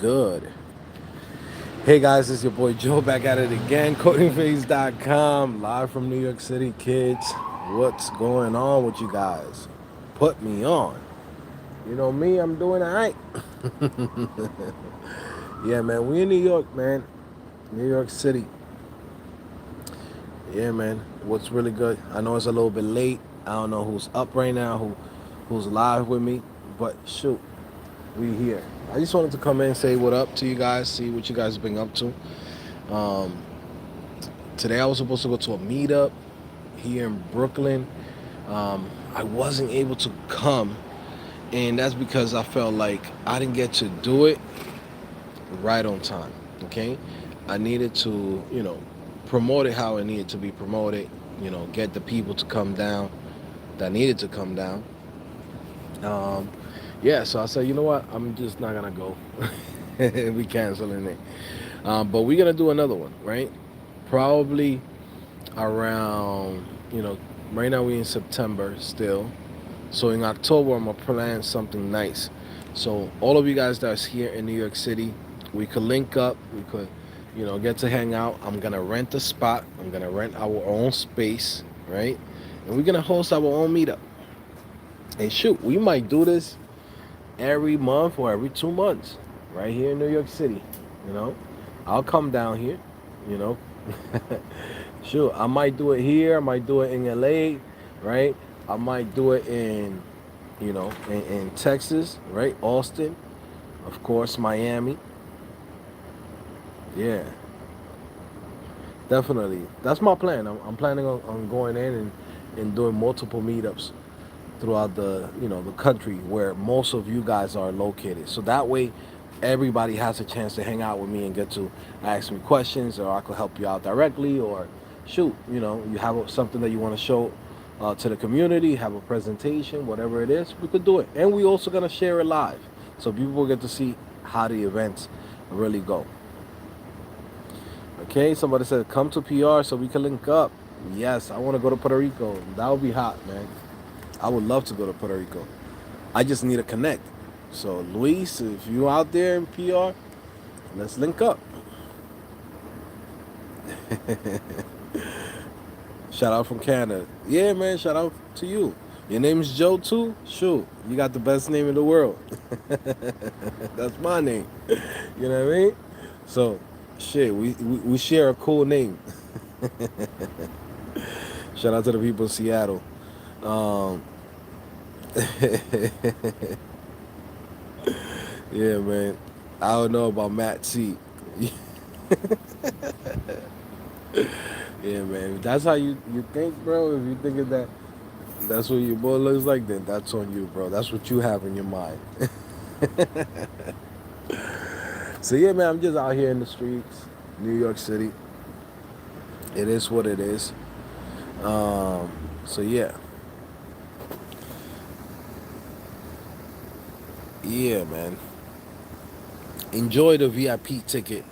good? Hey guys, it's your boy Joe back at it again. CodingPhase.com, live from New York City, kids. What's going on with you guys? Put me on. You know me, I'm doing alright. Yeah, man, we in New York, man. New York City. Yeah, man. What's really good? I know it's a little bit late. I don't know who's up right now, who's live with me, but shoot, we here. I just wanted to come in and say what up to you guys, see what you guys have been up to. Um, Today I was supposed to go to a meetup here in Brooklyn. I wasn't able to come, and that's because I felt like I didn't get to do it right on time. Okay, I needed to, promote it how it needed to be promoted. Get the people to come down that needed to come down. Um, yeah, so I said, you know what, I'm just not gonna go. We canceling it. But we're gonna do another one, right? Probably around, right now we in September still. So in October, I'm gonna plan something nice. So all of you guys that's here in New York City, we could link up. We could, get to hang out. I'm gonna rent a spot. I'm gonna rent our own space, right? And we're gonna host our own meetup. And shoot, we might do this every month or every 2 months, right here in New York City. You know, I'll come down here. You know, sure, I might do it here. I might do it in LA, right? I might do it in, in Texas, right? Austin, of course, Miami. Yeah, definitely. That's my plan. I'm planning on going in and doing multiple meetups throughout the country where most of you guys are located. So that way, everybody has a chance to hang out with me and get to ask me questions, or I could help you out directly, or shoot, you have something that you want to show to the community, have a presentation, whatever it is, we could do it. And we also gonna share it live, so people get to see how the events really go. Okay, somebody said come to PR so we can link up. Yes, I want to go to Puerto Rico. That would be hot, man. I would love to go to Puerto Rico. I just need to connect. So, Luis, if you out there in PR, let's link up. Shout out from Canada. Yeah, man, shout out to you. Your name is Joe, too? Shoot, you got the best name in the world. That's my name. You know what I mean? So, shit, we share a cool name. Shout out to the people in Seattle. Um, yeah, man. I don't know about Matt C. Yeah, man. If that's how you think, bro. If you think of that, that's what your boy looks like, then that's on you, bro. That's what you have in your mind. So yeah, man. I'm just out here in the streets, New York City. It is what it is. So yeah, man. Enjoy the VIP ticket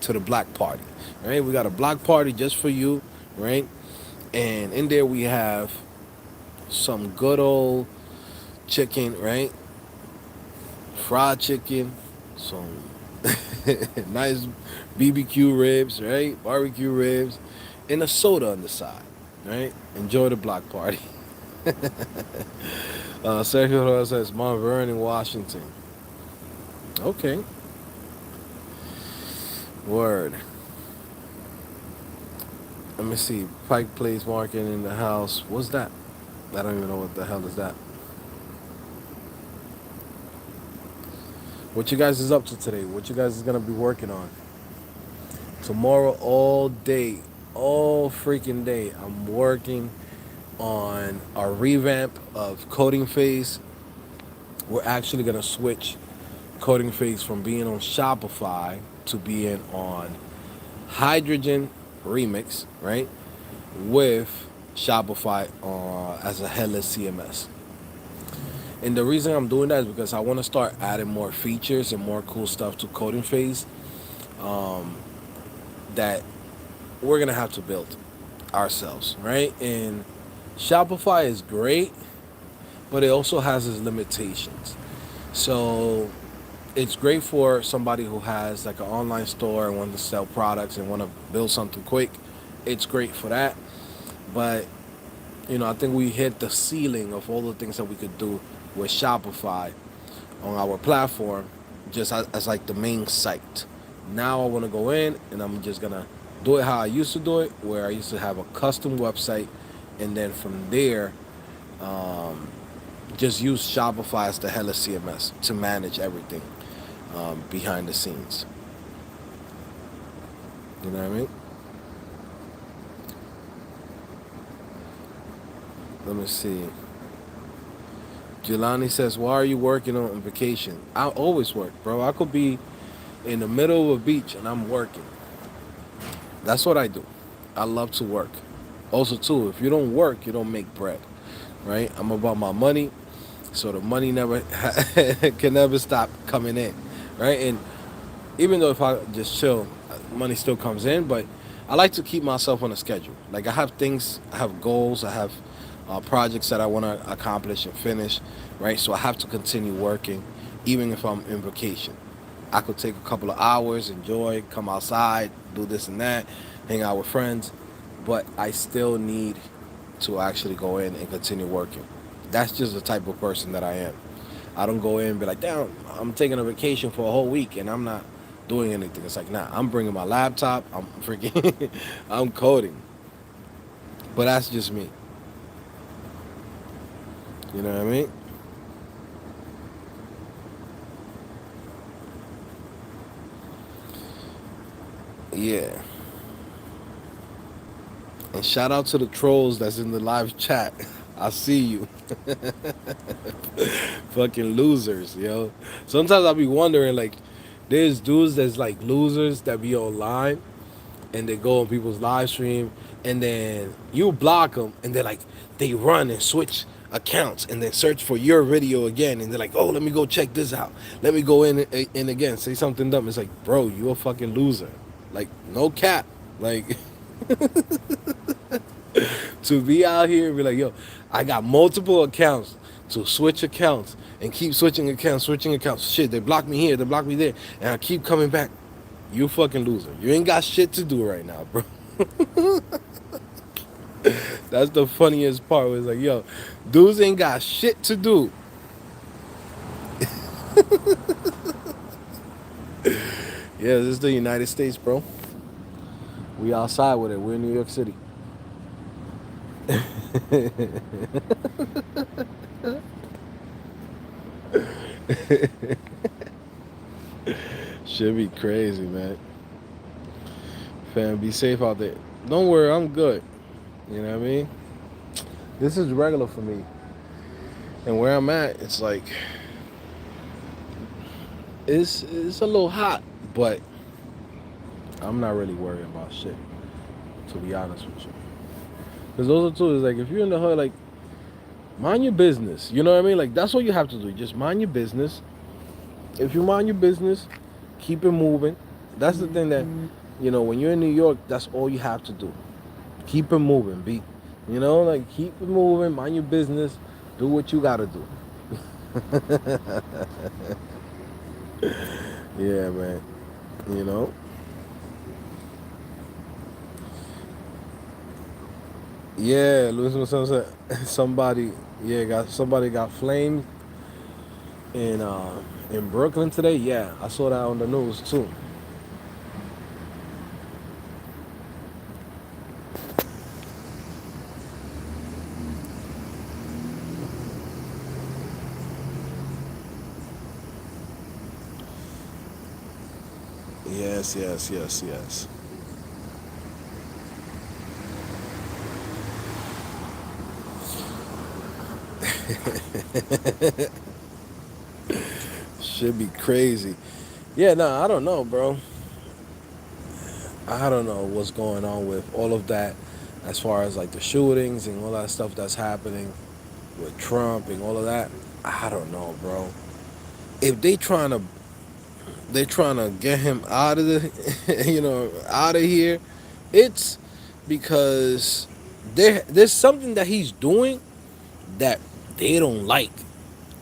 to the black party. Right? We got a block party just for you, right? And in there we have some good old chicken, right? Fried chicken, some nice BBQ ribs, right? Barbecue ribs, and a soda on the side, right? Enjoy the block party. Sergio says Mount Vernon, Washington. Okay, word. Let me see. Pike Place Market in the house. What's that? I don't even know what the hell is that. What you guys is up to today? What you guys is gonna be working on? Tomorrow all day, all freaking day, I'm working on a revamp of CodingPhase. We're actually gonna switch CodingPhase from being on Shopify to being on Hydrogen Remix, right? With Shopify as a headless CMS. And the reason I'm doing that is because I want to start adding more features and more cool stuff to CodingPhase that we're gonna have to build ourselves, right? And Shopify is great, but it also has its limitations. So It's great for somebody who has like an online store and wants to sell products and want to build something quick. It's great for that. But I think we hit the ceiling of all the things that we could do with Shopify on our platform, just as like the main site. Now I want to go in and I'm just gonna do it how I used to do it, where I used to have a custom website, and then from there, just use Shopify as the hella CMS to manage everything behind the scenes. You know what I mean? Let me see. Jelani says, "Why are you working on vacation?" I always work, bro. I could be in the middle of a beach and I'm working. That's what I do. I love to work. Also, too, if you don't work, you don't make bread, right? I'm about my money, so the money never can never stop coming in, right? And even though if I just chill, money still comes in, but I like to keep myself on a schedule. Like I have things, I have goals, I have projects that I want to accomplish and finish, right? So I have to continue working, even if I'm in vacation. I could take a couple of hours, enjoy, come outside, do this and that, hang out with friends, but I still need to actually go in and continue working. That's just the type of person that I am. I don't go in and be like, damn, I'm taking a vacation for a whole week and I'm not doing anything. It's like, nah, I'm bringing my laptop, I'm freaking, I'm coding. But that's just me. You know what I mean? Yeah. And shout out to the trolls that's in the live chat. I see you. Fucking losers, yo. Sometimes I'll be wondering, like, there's dudes that's like losers that be online and they go on people's live stream and then you block them and they're like, they run and switch accounts and then search for your video again and they're like, oh, let me go check this out. Let me go in again, say something dumb. It's like, bro, you a fucking loser. Like, no cap. Like, to be out here and be like, yo, I got multiple accounts to switch accounts and keep switching accounts, switching accounts. Shit, they blocked me here, they blocked me there, and I keep coming back. You fucking loser. You ain't got shit to do right now, bro. That's the funniest part. Was like, yo, dudes ain't got shit to do. Yeah, this is the United States, bro. We outside with it. We're in New York City. Should be crazy, man. Fam, be safe out there. Don't worry, I'm good. You know what I mean? This is regular for me. And where I'm at, it's like it's a little hot, but I'm not really worried about shit, to be honest with you. Because those are two, is like if you're in the hood, like mind your business. You know what I mean? Like that's what you have to do. Just mind your business. If you mind your business, keep it moving. That's the thing that, when you're in New York, that's all you have to do. Keep it moving, B. Like keep it moving, mind your business, do what you gotta do. Yeah, man. You know? Yeah, losing somebody, somebody got flamed in Brooklyn today. Yeah, I saw that on the news too. Yes, yes, yes, yes. Should be crazy. Yeah, no, I don't know, bro. I don't know what's going on with all of that as far as like the shootings and all that stuff that's happening with Trump and all of that. I don't know, bro. If they trying to get him out of the out of here, it's because there's something that he's doing that they don't like.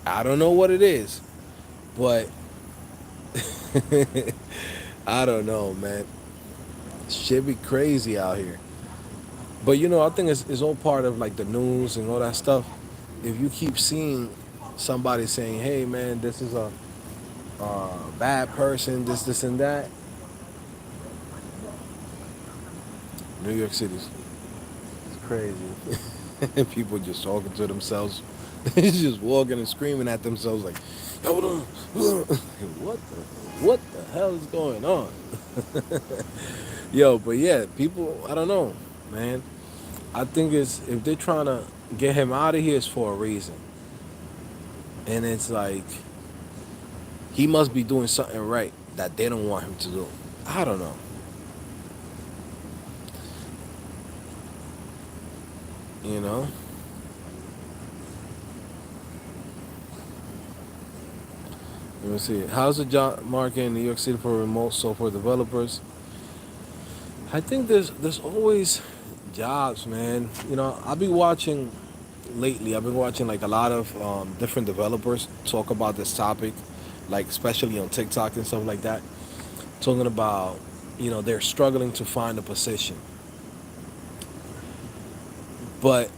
I don't know what it is, but I don't know, man. Shit be crazy out here. But you know, I think it's all part of like the news and all that stuff. If you keep seeing somebody saying, "Hey, man, this is a bad person," this, and that. New York City's crazy. People just talking to themselves. Just walking and screaming at themselves like, "Hold on, what the hell is going on?" Yo, but yeah, people, I don't know, man. I think it's if they're trying to get him out of here, it's for a reason, and it's like he must be doing something right that they don't want him to do. I don't know, you know. Let me see. How's the job market in New York City for remote software developers? I think there's always jobs, man. You know, I've been watching lately. I've been watching like a lot of different developers talk about this topic, like especially on TikTok and stuff like that, talking about they're struggling to find a position, but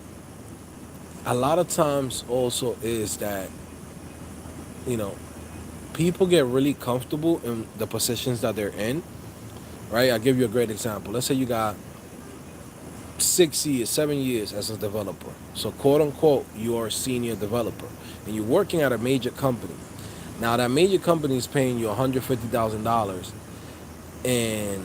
a lot of times also is that you know people get really comfortable in the positions that they're in. Right? I'll give you a great example. Let's say you got 6 years, 7 years as a developer. So, quote unquote, you are a senior developer and you're working at a major company. Now, that major company is paying you $150,000 and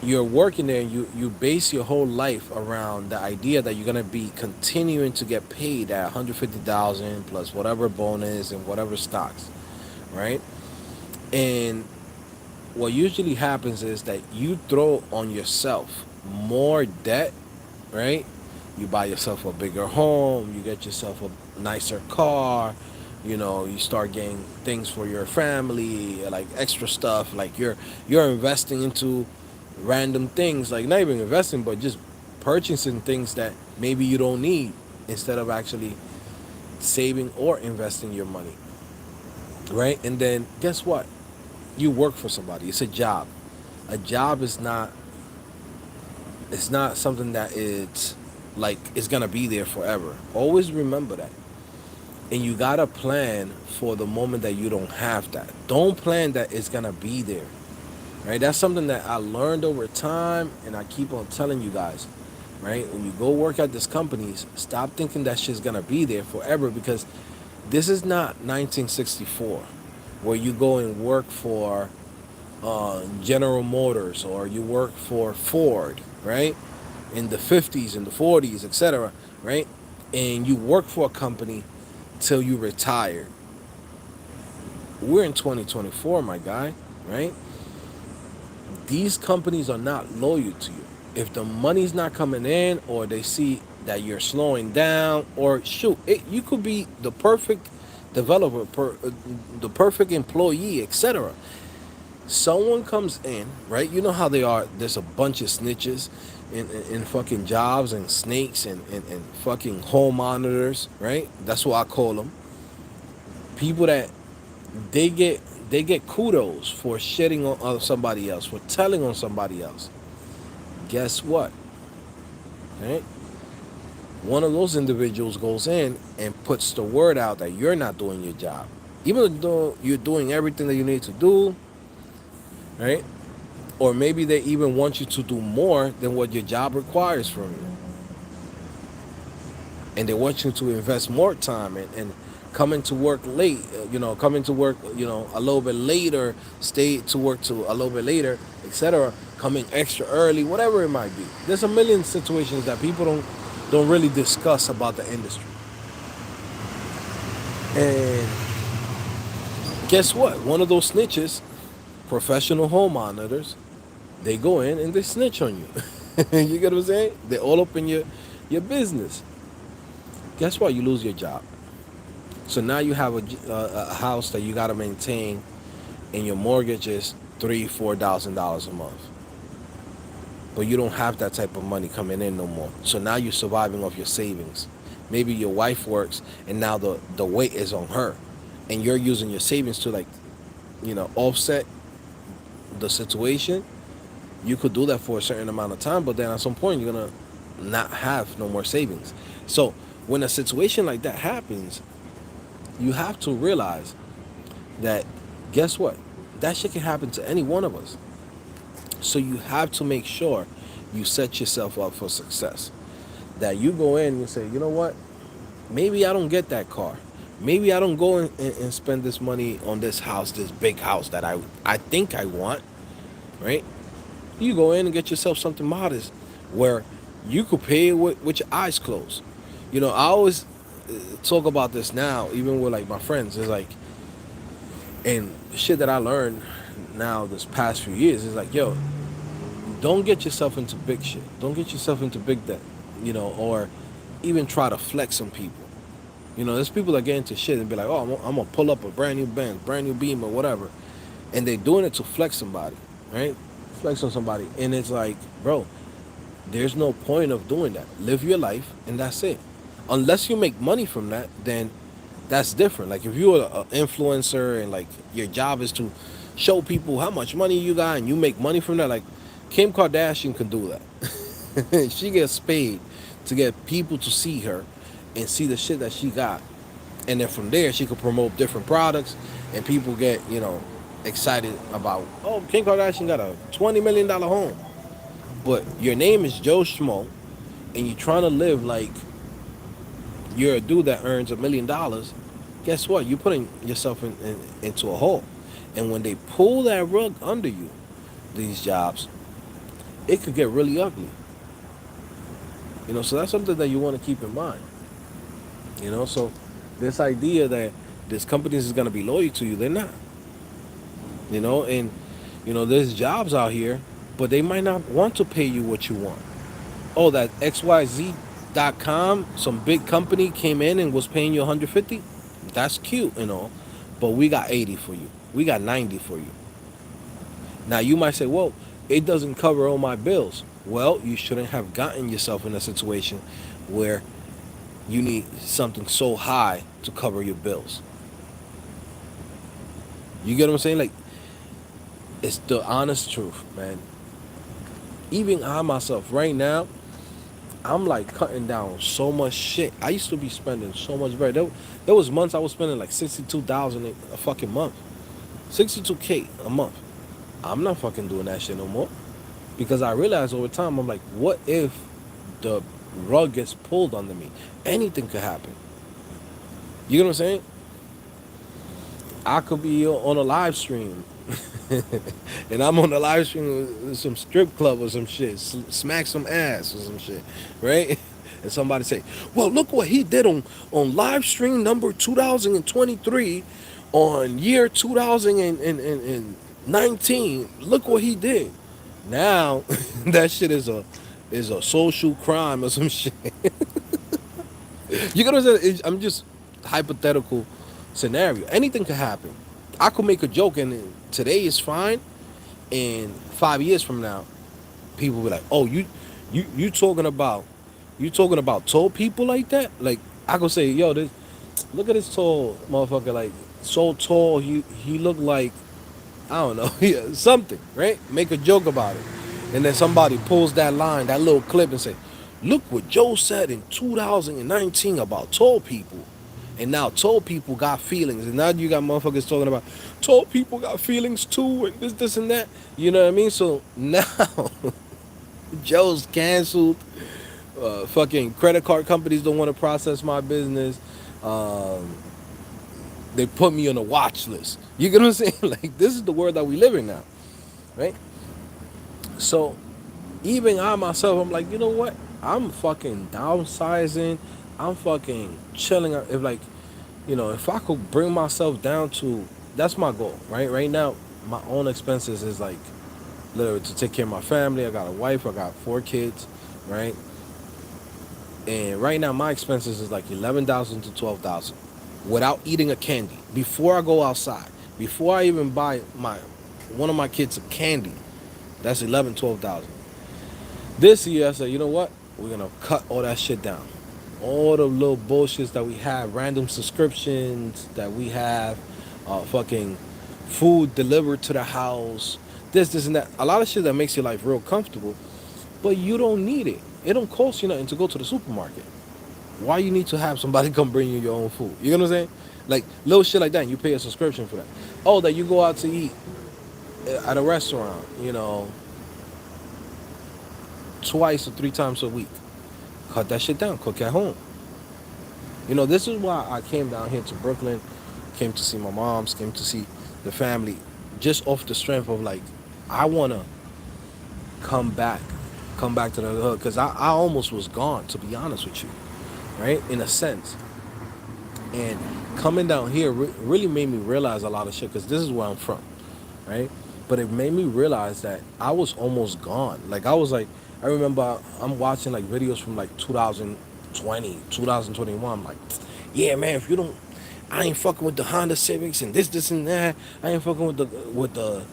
you're working there and you base your whole life around the idea that you're going to be continuing to get paid at $150,000 plus whatever bonus and whatever stocks, right? And what usually happens is that you throw on yourself more debt, right? You buy yourself a bigger home, you get yourself a nicer car, you start getting things for your family, like extra stuff, like you're investing into random things, like not even investing, but just purchasing things that maybe you don't need instead of actually saving or investing your money, right? And then guess what? You work for somebody. It's a job. A job is not it's not something that it's like it's gonna be there forever. Always remember that. And you gotta plan for the moment that you don't have that. Don't plan that it's gonna be there. Right? That's something that I learned over time and I keep on telling you guys. Right? When you go work at these companies, stop thinking that shit's gonna be there forever because this is not 1964 where you go and work for General Motors or you work for Ford, right? In the 50s and the 40s, etc., right? And you work for a company till you retire. We're in 2024, my guy, right? These companies are not loyal to you. If the money's not coming in or they see that you're slowing down or shoot, you could be the perfect developer, the perfect employee, etc. Someone comes in, right? You know how they are. There's a bunch of snitches in fucking jobs and snakes and fucking home monitors, right? That's what I call them. People that they get they get kudos for shitting on somebody else, for telling on somebody else. Guess what? Right? One of those individuals goes in and puts the word out that you're not doing your job. Even though you're doing everything that you need to do, right? Or maybe they even want you to do more than what your job requires from you. And they want you to invest more time and coming to work late, coming to work, a little bit later, stay to work to a little bit later, etc. Coming extra early, whatever it might be. There's a million situations that people don't really discuss about the industry. And guess what? One of those snitches, professional home monitors, they go in and they snitch on you. You get what I'm saying? They all up in your business. Guess what? You lose your job. So now you have a house that you got to maintain, and your mortgage is $3,000-$4,000 a month. But you don't have that type of money coming in no more. So now you're surviving off your savings. Maybe your wife works, and now the weight is on her, and you're using your savings to like offset the situation, you could do that for a certain amount of time, but then at some point you're gonna not have no more savings. So when a situation like that happens, you have to realize that, guess what, that shit can happen to any one of us. So you have to make sure you set yourself up for success. That you go in and you say, you know what, maybe I don't get that car. Maybe I don't go and spend this money on this house, this big house that I think I want, right? You go in and get yourself something modest where you could pay it with your eyes closed. I always talk about this now, even with like my friends. It's like, and shit that I learned now this past few years is like, yo, don't get yourself into big shit. Don't get yourself into big debt, or even try to flex on people. There's people that get into shit and be like, oh, I'm gonna pull up a brand new Benz, brand new Beam or whatever, and they're doing it to flex somebody, right? Flex on somebody, and it's like, bro, there's no point of doing that. Live your life, and that's it. Unless you make money from that, then that's different. Like if you're an influencer and like your job is to show people how much money you got and you make money from that, like Kim Kardashian can do that. She gets paid to get people to see her and see the shit that she got, and then from there she could promote different products, and people get excited about, oh, Kim Kardashian got a $20 million home, but your name is Joe Schmo, and you're trying to live like you're a dude that earns $1 million. Guess what? You're putting yourself into a hole, and when they pull that rug under you, these jobs, it could get really ugly. So that's something that you want to keep in mind. So this idea that this companies is gonna be loyal to you, they're not. And there's jobs out here, but they might not want to pay you what you want. Oh, that XYZ.com, some big company came in and was paying you 150. That's cute, but we got 80 for you. We got 90 for you. Now you might say, well, it doesn't cover all my bills. Well, you shouldn't have gotten yourself in a situation where you need something so high to cover your bills. You get what I'm saying? Like, it's the honest truth, man. Even I myself, right now, I'm like cutting down so much shit. I used to be spending so much bread. There was months I was spending like 62,000 a fucking month, 62K a month. I'm not fucking doing that shit no more, because I realized over time, I'm like, what if the rug gets pulled under me? Anything could happen. You know what I'm saying? I could be on a live stream and I'm on the live stream with some strip club or some shit, smack some ass or some shit, right? And somebody say, well, look what he did on live stream number 2023 on year 2019. Look what he did. Now that shit is a social crime or some shit. You get what I'm saying? I'm just hypothetical scenario. Anything could happen. I could make a joke and today is fine, and 5 years from now, people be like, "Oh, you talking about tall people like that?" Like I could say, "Yo, look at this tall motherfucker. Like so tall, he look like, I don't know, something, right?" Make a joke about it, and then somebody pulls that line, that little clip, and say, "Look what Joe said in 2019 about tall people." And now tall people got feelings. And now you got motherfuckers talking about tall people got feelings too, and this, and that. You know what I mean? So now Joe's canceled. Fucking credit card companies don't want to process my business. They put me on a watch list. You get what I'm saying? Like, this is the world that we live in now. Right? So even I myself, I'm like, you know what? I'm fucking downsizing. I'm fucking chilling. If I could bring myself down to, that's my goal, right? Right now, my own expenses is like literally to take care of my family. I got a wife. I got 4 kids, right? And right now, my expenses is like 11,000 to 12,000 without eating a candy. Before I go outside, before I even buy one of my kids a candy, that's 12,000. This year, I said, you know what? We're gonna cut all that shit down. All the little bullshits that we have, random subscriptions that we have, fucking food delivered to the house, this, and that. A lot of shit that makes your life real comfortable, but you don't need it. It don't cost you nothing to go to the supermarket. Why you need to have somebody come bring you your own food? You know what I'm saying? Like little shit like that, and you pay a subscription for that. Oh, that you go out to eat at a restaurant, twice or three times a week. Cut that shit down. Cook at home. This is why I came down here to Brooklyn, came to see my moms, came to see the family, just off the strength of like, I wanna come back, come back to the hood, because I almost was gone, to be honest with you, right? In a sense. And coming down here really made me realize a lot of shit, because this is where I'm from, right? But it made me realize that I was almost gone. Like I was like, I remember I'm watching like videos from like 2020, 2021. I'm like, yeah, man, if you don't, I ain't fucking with the Honda Civics and this and that. I ain't fucking with the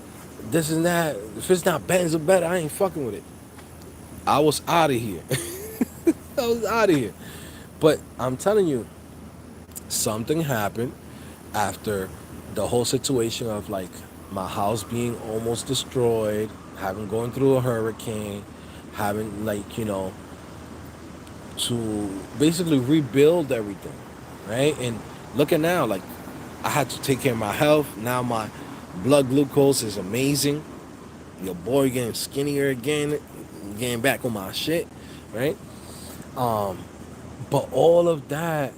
this and that. If it's not Benz or better, I ain't fucking with it. I was out of here. I was out of here. But I'm telling you, something happened after the whole situation of like my house being almost destroyed, having gone through a hurricane, having like, to basically rebuild everything, right? And look at now, like I had to take care of my health. Now my blood glucose is amazing. Your boy getting skinnier again, getting back on my shit, right? Um, but all of that,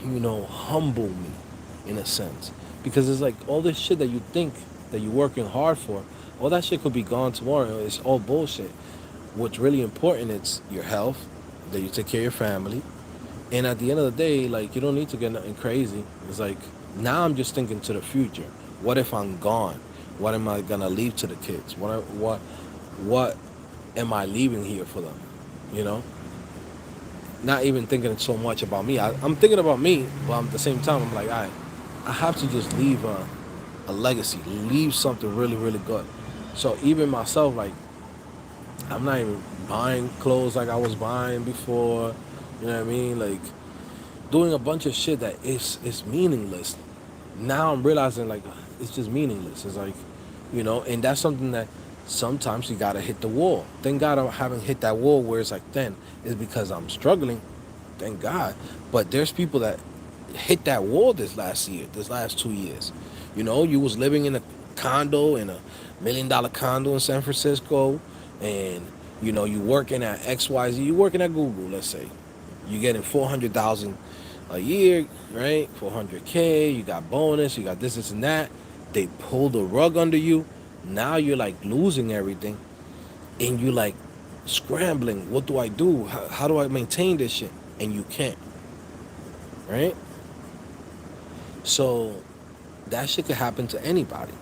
humble me in a sense. Because it's like all this shit that you think that you're working hard for, all that shit could be gone tomorrow. It's all bullshit. What's really important is your health, that you take care of your family. And at the end of the day, like you don't need to get nothing crazy. It's like now I'm just thinking to the future. What if I'm gone? What am I gonna leave to the kids? What am I leaving here for them? You know? Not even thinking so much about me. I'm thinking about me, but at the same time, I'm like, I have to just leave a legacy, leave something really, really good. So even myself, like, I'm not even buying clothes like I was buying before. You know what I mean? Like, doing a bunch of shit that is meaningless. Now I'm realizing, like, it's just meaningless. It's like, and that's something that sometimes you gotta hit the wall. Thank God I haven't hit that wall where it's like, then it's because I'm struggling. Thank God. But there's people that hit that wall this last 2 years. You was living in a condo, in a $1 million condo in San Francisco, and you working at XYZ, you working at Google, let's say. You getting 400,000 a year, right? 400K, you got bonus, you got this and that. They pull the rug under you. Now you're like losing everything, and you like scrambling. What do I do? How do I maintain this shit? And you can't, right? So that shit could happen to anybody,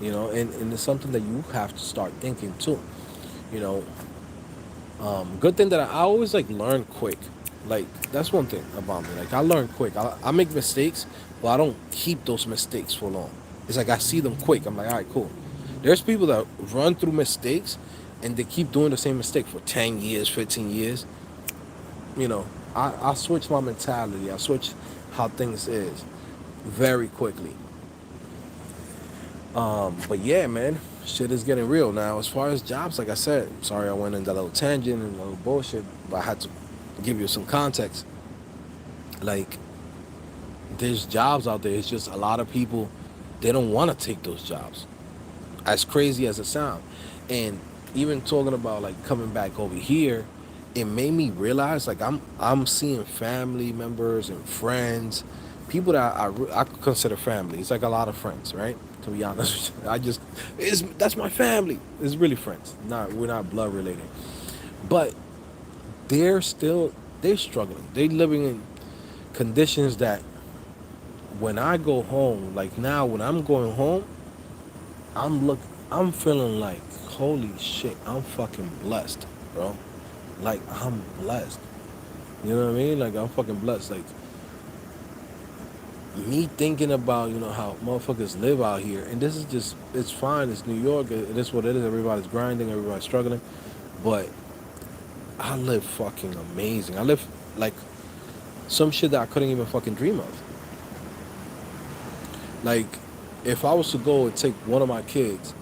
and it's something that you have to start thinking too. You know, good thing that I always like learn quick. Like that's one thing about me. Like I learn quick. I make mistakes, but I don't keep those mistakes for long. It's like I see them quick. I'm like, all right, cool. There's people that run through mistakes, and they keep doing the same mistake for 10 years, 15 years. I switch my mentality. I switch how things is very quickly. But yeah, man, shit is getting real now. As far as jobs, like I said, sorry I went into a little tangent and a little bullshit, but I had to give you some context. Like, there's jobs out there. It's just a lot of people, they don't want to take those jobs. As crazy as it sounds. And even talking about like coming back over here, it made me realize like I'm seeing family members and friends, people that I could consider family. It's like a lot of friends, right? To be honest, that's my family. It's really friends. We're not blood related, but they're struggling. They're living in conditions that when I go home, like now when I'm going home, I'm feeling like holy shit, I'm fucking blessed, bro. Like I'm blessed. You know what I mean? Like I'm fucking blessed. Like me thinking about, how motherfuckers live out here, and this is just, it's fine, it's New York, it is what it is, everybody's grinding, everybody's struggling, but I live fucking amazing. I live like some shit that I couldn't even fucking dream of. Like if I was to go and take one of my kids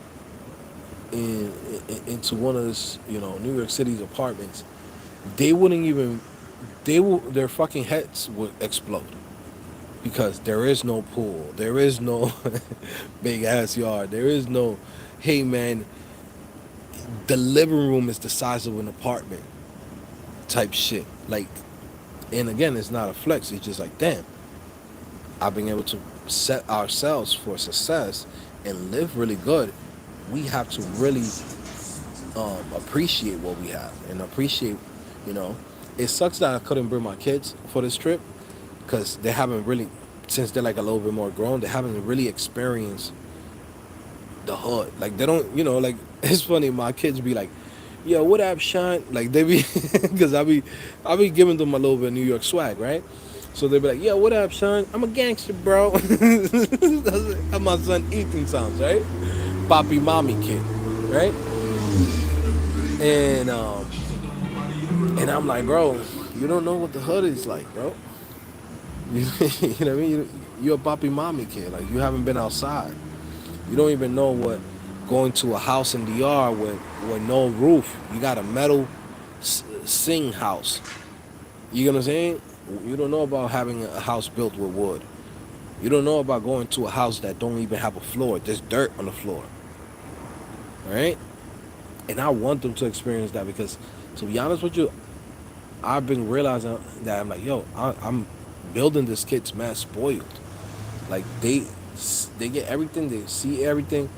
into one of this, New York City's apartments, they wouldn't even, their fucking heads would explode because there is no pool, there is no big ass yard, there is no, hey man, the living room is the size of an apartment type shit. Like, and again, it's not a flex. It's just like, damn, I've been able to set ourselves for success and live really good. We have to really appreciate what we have and appreciate, you know. It sucks that I couldn't bring my kids for this trip because they haven't really, since they're like a little bit more grown, they haven't really experienced the hood. Like they don't, like it's funny. My kids be like, "Yo, what up, Sean?" Like they be, because I be giving them a little bit of New York swag, right? So they be like, "Yo, what up, Sean? I'm a gangster, bro." That's how my son Ethan sounds, right? Papi, mommy kid, right? And and I'm like, bro, you don't know what the hood is like, bro. You, you know what I mean? You're a papi, mommy kid. Like you haven't been outside. You don't even know what going to a house in the yard with no roof. You got a metal sing house. You know what I'm saying? You don't know about having a house built with wood. You don't know about going to a house that don't even have a floor. There's dirt on the floor. All right? And I want them to experience that because, to be honest with you, I've been realizing that I'm like, yo, I'm building this kid's mad spoiled. Like they get everything, they see everything,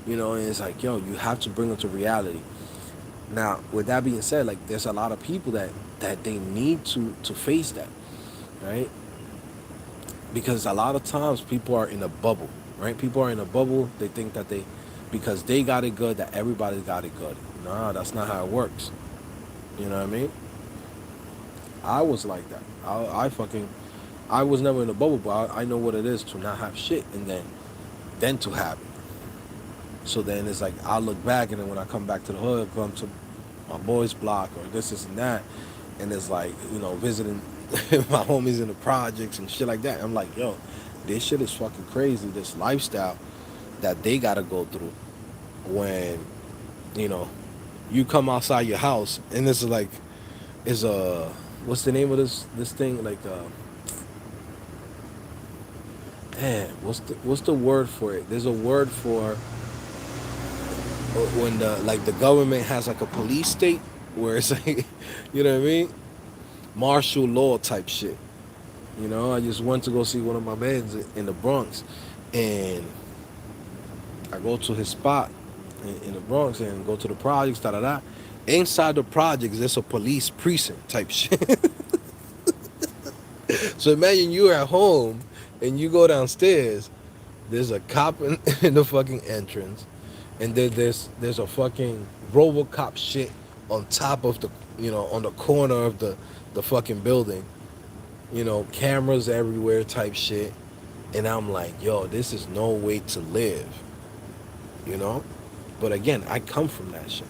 and it's like, yo, you have to bring them to reality. Now, with that being said, like there's a lot of people that they need to face that, right? Because a lot of times people are in a bubble, right? People are in a bubble. They think that because they got it good, that everybody got it good. Nah, that's not how it works. You know what I mean? I was like that. I was never in a bubble, but I know what it is to not have shit and then to have it. So then it's like I look back, and then when I come back to the hood, come to my boys' block or this and that, and it's like, visiting my homies in the projects and shit like that. I'm like, yo, this shit is fucking crazy. This lifestyle that they gotta go through when, you know, you come outside your house and this is like, is a, what's the name of this thing? Like, damn, what's the word for it? There's a word for when the government has like a police state where it's like, you know what I mean? Martial law type shit. I just went to go see one of my mans in the Bronx, and I go to his spot in the Bronx and go to the projects, da da da. Inside the projects, there's a police precinct type shit. So imagine you're at home and you go downstairs. There's a cop in the fucking entrance, and then there's a fucking RoboCop shit on top of the, on the corner of the fucking building. Cameras everywhere type shit. And I'm like, yo, this is no way to live. But again, I come from that shit.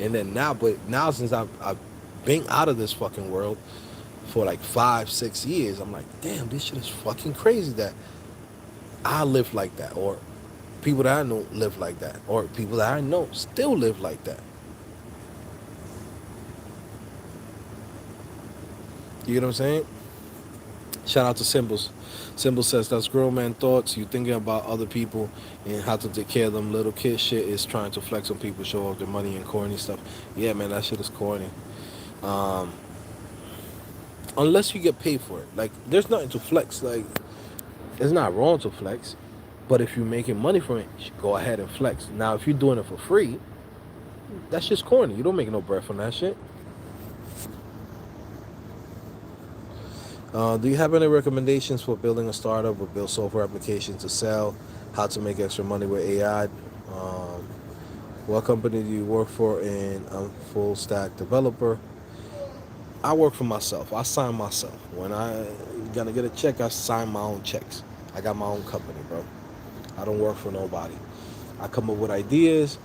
And then now since I've been out of this fucking world for like 5-6 years, I'm like, damn, this shit is fucking crazy that I live like that, or people that I know live like that, or people that I know still live like that. You get what I'm saying? Shout out to Symbols. Symbol says, that's grown man thoughts. You thinking about other people and how to take care of them. Little kid shit is trying to flex on people, show off their money and corny stuff. Yeah, man, that shit is corny. Unless you get paid for it. Like, there's nothing to flex. Like, it's not wrong to flex. But if you're making money from it, you should go ahead and flex. Now, if you're doing it for free, that's just corny. You don't make no bread from that shit. Do you have any recommendations for building a startup or build software applications to sell? How to make extra money with AI? What company do you work for? And I'm full stack developer. I work for myself. I sign myself. When I gonna get a check, I sign my own checks. I got my own company, bro. I don't work for nobody. I come up with ideas,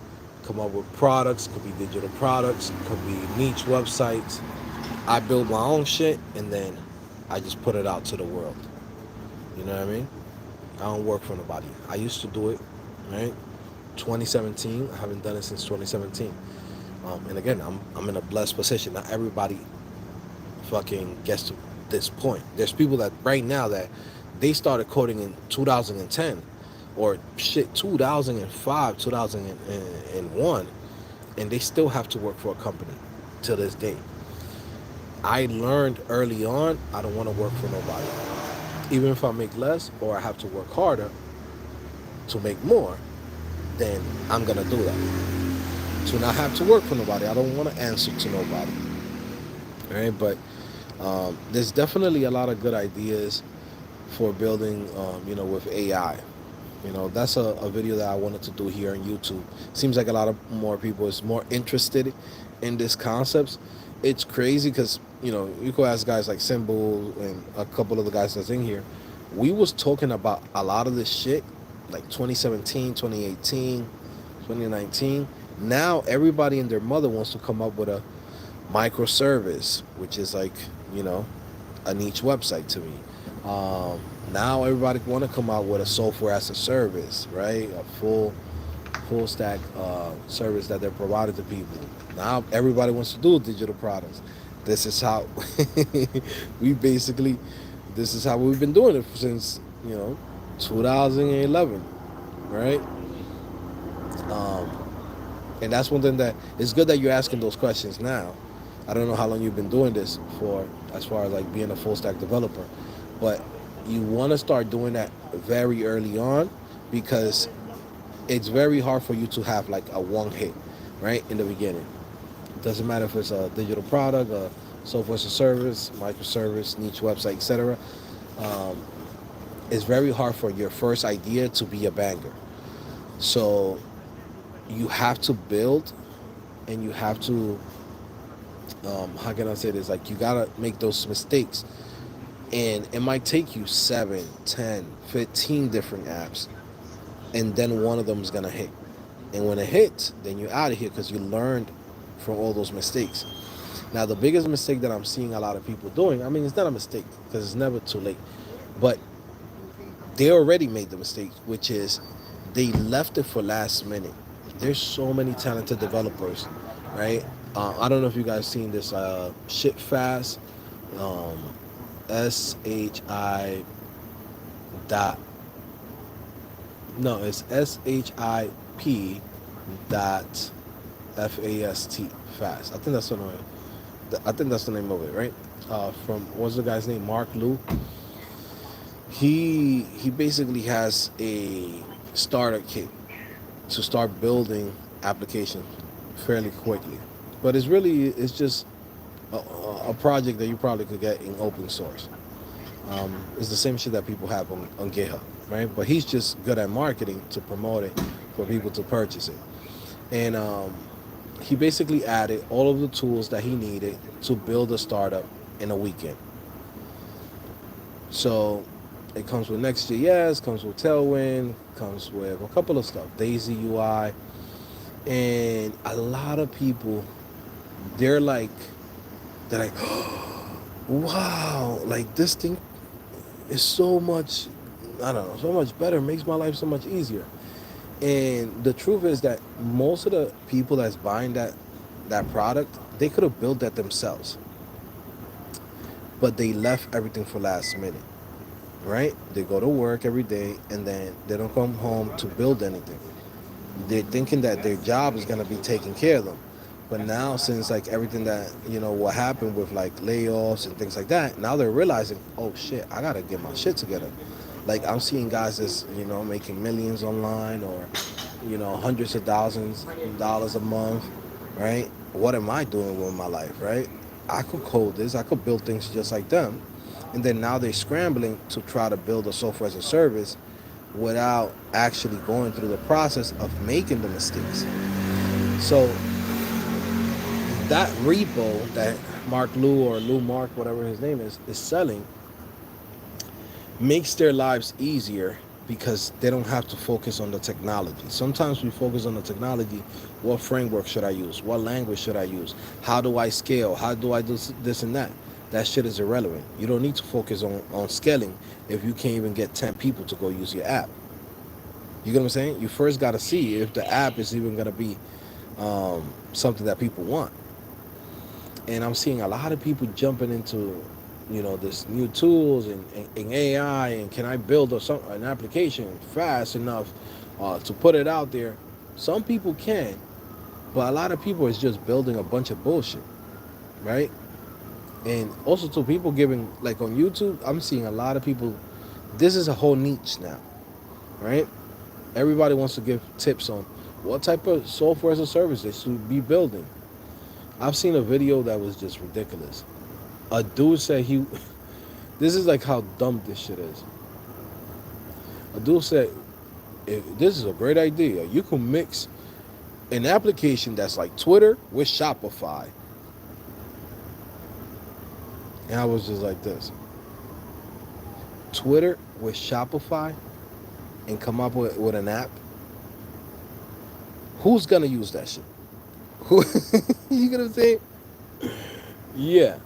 come up with products. Could be digital products, could be niche websites. I build my own shit and then I just put it out to the world. You know what I mean? I don't work for nobody. I used to do it, right? 2017. I haven't done it since 2017. And again, I'm in a blessed position. Not everybody fucking gets to this point. There's people that right now that they started coding in 2010 or shit 2005, 2001, and they still have to work for a company to this day. I learned early on I don't want to work for nobody. Even if I make less or I have to work harder to make more, then I'm gonna do that. To not have to work for nobody. I don't want to answer to nobody. All right, but there's definitely a lot of good ideas for building, with AI. That's a video that I wanted to do here on YouTube. Seems like a lot of more people is more interested in this concepts. It's crazy because, you could ask guys like Symbol and a couple of the guys that's in here. We was talking about a lot of this shit like 2017, 2018, 2019. Now everybody and their mother wants to come up with a microservice, which is like, a niche website to me. Now everybody want to come out with a software as a service, right? A full stack service that they're providing to people. Now everybody wants to do digital products. This is how we basically, this is how we've been doing it since 2011, right? And that's one thing that it's good that you're asking those questions now. I don't know how long you've been doing this for, as far as like being a full stack developer, but you want to start doing that very early on because it's very hard for you to have like a one hit, right, in the beginning. It doesn't matter if it's a digital product, a software as a service, microservice, niche website, etc. It's very hard for your first idea to be a banger. So you have to build and you have to, how can I say this? Like, you gotta make those mistakes. And it might take you 7, 10, 15 different apps. And then one of them is gonna hit. And when it hits, then you're out of here because you learned from all those mistakes. Now, the biggest mistake that I'm seeing a lot of people doing, I mean, it's not a mistake because it's never too late. But they already made the mistake, which is they left it for last minute. There's so many talented developers, right? I don't know if you guys seen this shit fast, SHI dot, no, it's SHIP dot FAST fast. I think that's the name of it, right? From, what's the guy's name? Mark Liu. He basically has a starter kit to start building applications fairly quickly. But it's just a project that you probably could get in open source. It's the same shit that people have on GitHub, right? But he's just good at marketing to promote it for people to purchase it. And he basically added all of the tools that he needed to build a startup in a weekend. So it comes with Next.js, comes with Tailwind, comes with a couple of stuff, Daisy UI. And a lot of people, they're like, wow, like this thing is so much, I don't know, so much better, makes my life so much easier. And the truth is that most of the people that's buying that product, they could have built that themselves. But they left everything for last minute, right? They go to work every day and then they don't come home to build anything. They're thinking that their job is gonna be taking care of them. But now, since like everything that, what happened with like layoffs and things like that, now they're realizing, oh shit, I gotta get my shit together. Like, I'm seeing guys that's, making millions online or, hundreds of thousands of dollars a month, right? What am I doing with my life, right? I could code this, I could build things just like them. And then now they're scrambling to try to build a software as a service without actually going through the process of making the mistakes. So that repo that Mark Liu or Lou Mark, whatever his name is selling, makes their lives easier because they don't have to focus on the technology. Sometimes we focus on the technology. What framework should I use? What language should I use? How do I scale? How do I do this and that? that shit is irrelevant. You don't need to focus on scaling if you can't even get 10 people to go use your app. You get what I'm saying? You first got to see if the app is even going to be something that people want. And I'm seeing a lot of people jumping into, this new tools and AI, and can I build an application fast enough to put it out there? Some people can, but a lot of people is just building a bunch of bullshit, right? And also to people giving, like on YouTube, I'm seeing a lot of people. This is a whole niche now, right? Everybody wants to give tips on what type of software as a service they should be building. I've seen a video that was just ridiculous. A dude said he this is like how dumb this shit is. A dude said, this is a great idea. You can mix an application that's like Twitter with Shopify. And I was just like this. Twitter with Shopify and come up with an app. Who's gonna use that shit? Who you gonna say? Yeah.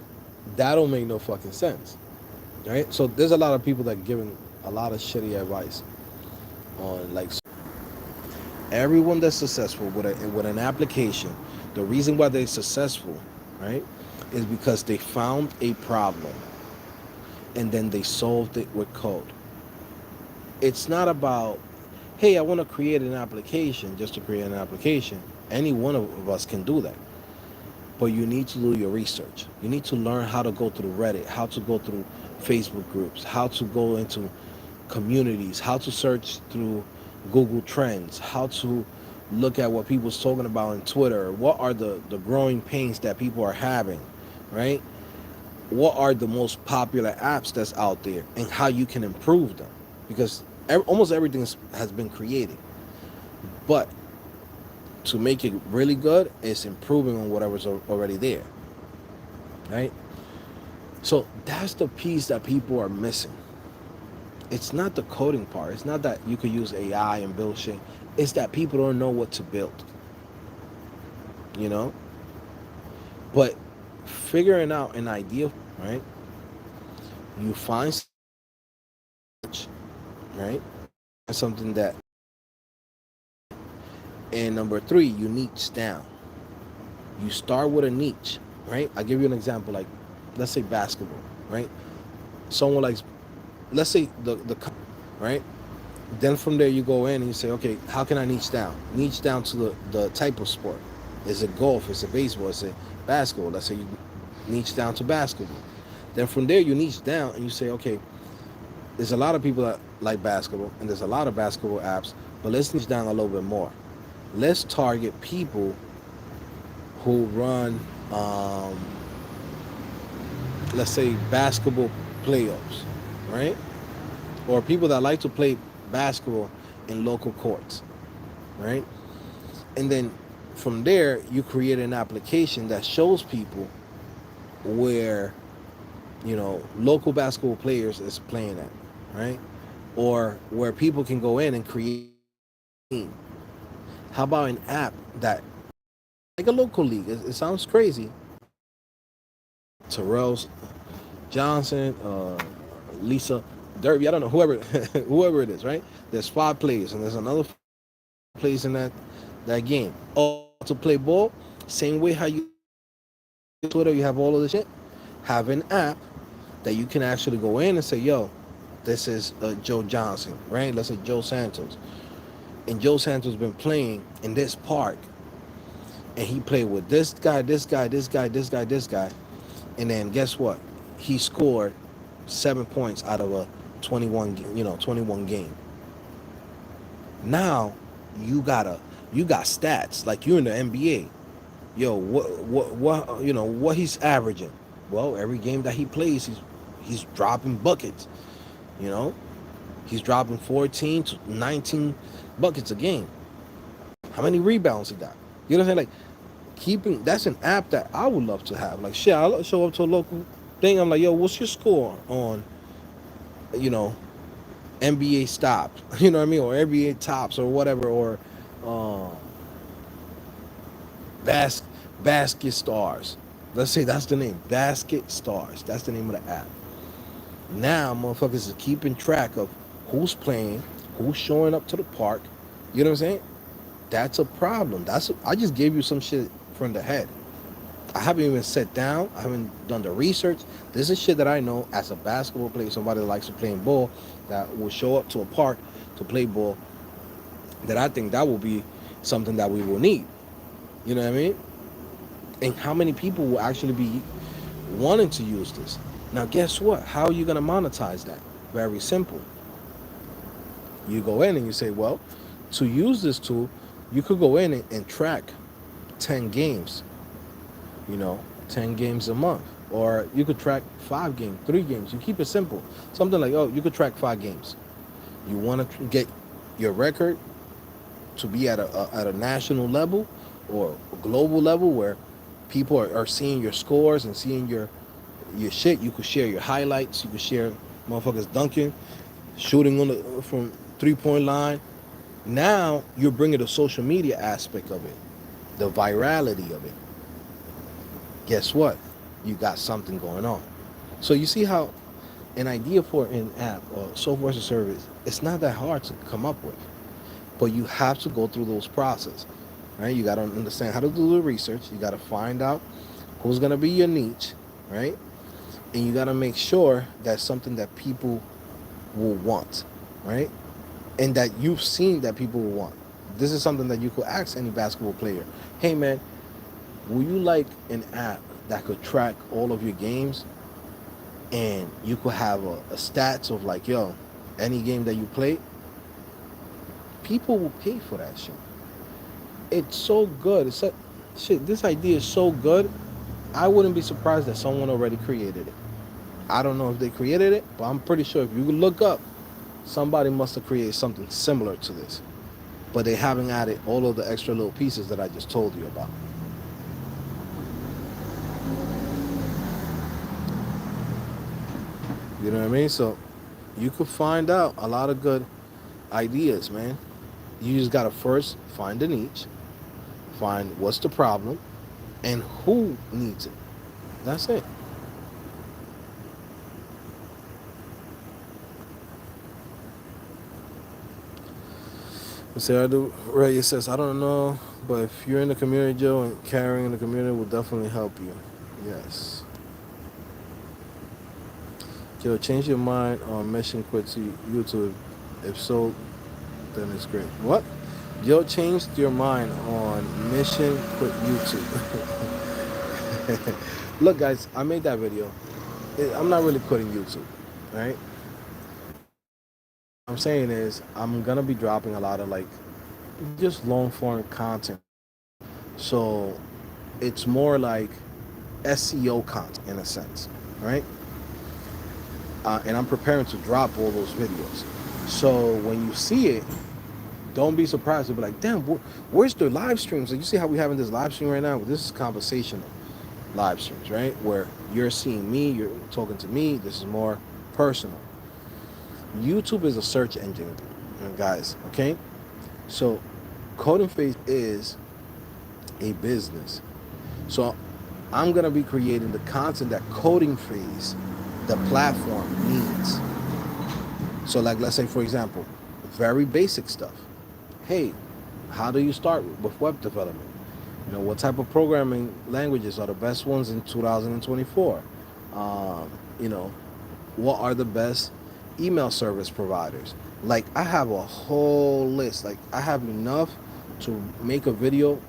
That don't make no fucking sense. Right? So there's a lot of people that giving a lot of shitty advice on like everyone that's successful with an application. The reason why they're successful, right, is because they found a problem and then they solved it with code. It's not about, hey, I want to create an application just to create an application. Any one of us can do that. But you need to do your research. You need to learn how to go through Reddit, how to go through Facebook groups, how to go into communities, how to search through Google Trends, how to look at what people's talking about on Twitter. What are the growing pains that people are having, right? What are the most popular apps that's out there and how you can improve them? Because almost everything has been created. But to make it really good, it's improving on whatever's already there, right? So that's the piece that people are missing. It's not the coding part. It's not that you could use AI and build shit. It's that people don't know what to build, you know? But figuring out an idea, right? You find right? Something that, and number three, you niche down. You start with a niche, right? I'll give you an example, like, let's say basketball, right? Someone likes, let's say the right? Then from there you go in and you say, okay, how can I niche down? Niche down to the type of sport. Is it golf? Is it baseball? Is it basketball? Let's say you niche down to basketball. Then from there you niche down and you say, okay, there's a lot of people that like basketball and there's a lot of basketball apps, but let's niche down a little bit more. Let's target people who run, let's say, basketball playoffs, right? Or people that like to play basketball in local courts, right? And then from there, you create an application that shows people where, local basketball players is playing at, right? Or where people can go in and create a team. How about an app that, like a local league? It sounds crazy. Terrell Johnson, Lisa Derby, I don't know, whoever it is, right? There's 5 players, and there's another plays in that game. Oh, to play ball, same way how you Twitter, you have all of this shit. Have an app that you can actually go in and say, yo, this is Joe Johnson, right? Let's say Joe Santos. And Joe Santos been playing in this park, and he played with this guy, this guy, this guy, this guy, this guy. And then guess what? He scored 7 points out of a 21 game. Now you got stats like you're in the NBA. Yo, what he's averaging? Well, every game that he plays, he's dropping buckets. He's dropping 14 to 19 buckets a game. How many rebounds he got? You know what I'm saying? Like, that's an app that I would love to have. Like, shit, I'll show up to a local thing. I'm like, yo, what's your score on, NBA stops? You know what I mean? Or NBA tops or whatever, or basket stars. Let's say that's the name, Basket Stars. That's the name of the app. Now, motherfuckers is keeping track of who's playing, who's showing up to the park. You know what I'm saying? That's a problem. I just gave you some shit from the head. I haven't even sat down. I haven't done the research. This is shit that I know as a basketball player, somebody that likes to play ball, that will show up to a park to play ball. That I think that will be something that we will need. You know what I mean? And how many people will actually be wanting to use this? Now, guess what? How are you going to monetize that? Very simple. You go in and you say, well, to use this tool, you could go in and track 10 games, 10 games a month. Or you could track 5 games, 3 games. You keep it simple. Something like, oh, you could track 5 games. You want to get your record to be at a national level or a global level where people are seeing your scores and seeing your shit. You could share your highlights. You could share motherfuckers dunking, shooting from 3-point line. Now you're bringing the social media aspect of it, the virality of it. Guess what? You got something going on. So you see how an idea for an app or software as a service, it's not that hard to come up with, but you have to go through those processes, right? You got to understand how to do the research. You got to find out who's going to be your niche, right? And you got to make sure that's something that people will want, right? And that you've seen that people will want. This is something that you could ask any basketball player. Hey man, will you like an app that could track all of your games and you could have a stats of like, yo, any game that you play? People will pay for that shit. It's so good. Shit, this idea is so good. I wouldn't be surprised that someone already created it. I don't know if they created it, but I'm pretty sure if you look up, somebody must have created something similar to this. But they haven't added all of the extra little pieces that I just told you about. You know what I mean? So you could find out a lot of good ideas, man. You just gotta first find a niche, find what's the problem, and who needs it. That's it. Say I do. Ray says, I don't know, but if you're in the community, Joe, and carrying in the community will definitely help you. Yes. Joe, change your mind on mission quit to YouTube. If so, then it's great. What? Joe changed your mind on mission quit YouTube. Look, guys, I made that video. I'm not really quitting YouTube, right? What I'm saying is I'm gonna be dropping a lot of like just long form content. So it's more like SEO content in a sense, right? And I'm preparing to drop all those videos. So when you see it, don't be surprised. You'll be like, damn, where's the live streams? Like, you see how we having this live stream right now? This is conversational live streams, right? Where you're seeing me, you're talking to me. This is more personal. YouTube is a search engine, guys, okay? So CodingPhase is a business. So I'm going to be creating the content that CodingPhase, the platform, needs. So like, let's say, for example, very basic stuff. Hey, how do you start with web development? What type of programming languages are the best ones in 2024? What are the best email service providers? Like, I have a whole list. Like, I have enough to make a video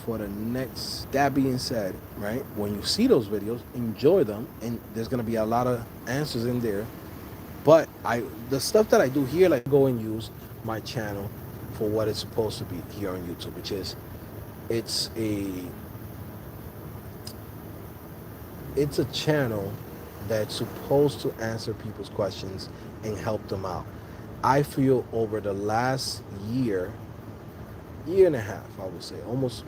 for the next. That being said, right, when you see those videos, enjoy them, and there's going to be a lot of answers in there. But the stuff that I do here, like, go and use my channel for what it's supposed to be here on YouTube, which is it's a channel that's supposed to answer people's questions and help them out. I feel over the last year and a half, I would say, almost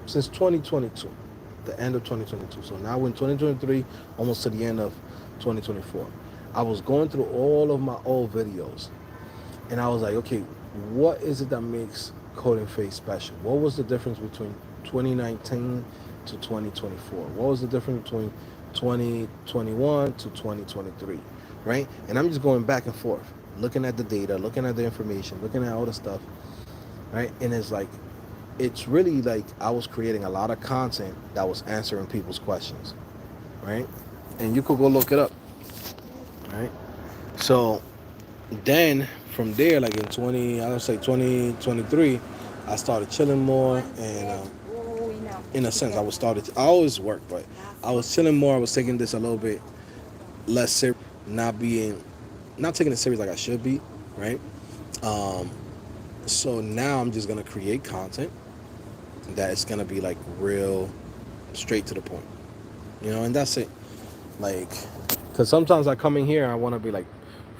since 2022, the end of 2022. So now we're in 2023, almost to the end of 2024. I was going through all of my old videos, and I was like, okay, what is it that makes CodingPhase special? What was the difference between 2019 to 2024? What was the difference between 2021 to 2023, right? And I'm just going back and forth, looking at the data, looking at the information, looking at all the stuff, right? And it's like, it's really like I was creating a lot of content that was answering people's questions, right? And you could go look it up, right? So then from there, like in 20, I would say 2023, I started chilling more, and in a sense, I always work, but I was chilling more. I was taking this a little bit less serious, not being, not taking it serious like I should be, right? Um, so now I'm just gonna create content that is gonna be like real, straight to the point, and that's it. Like, because sometimes I come in here and I want to be like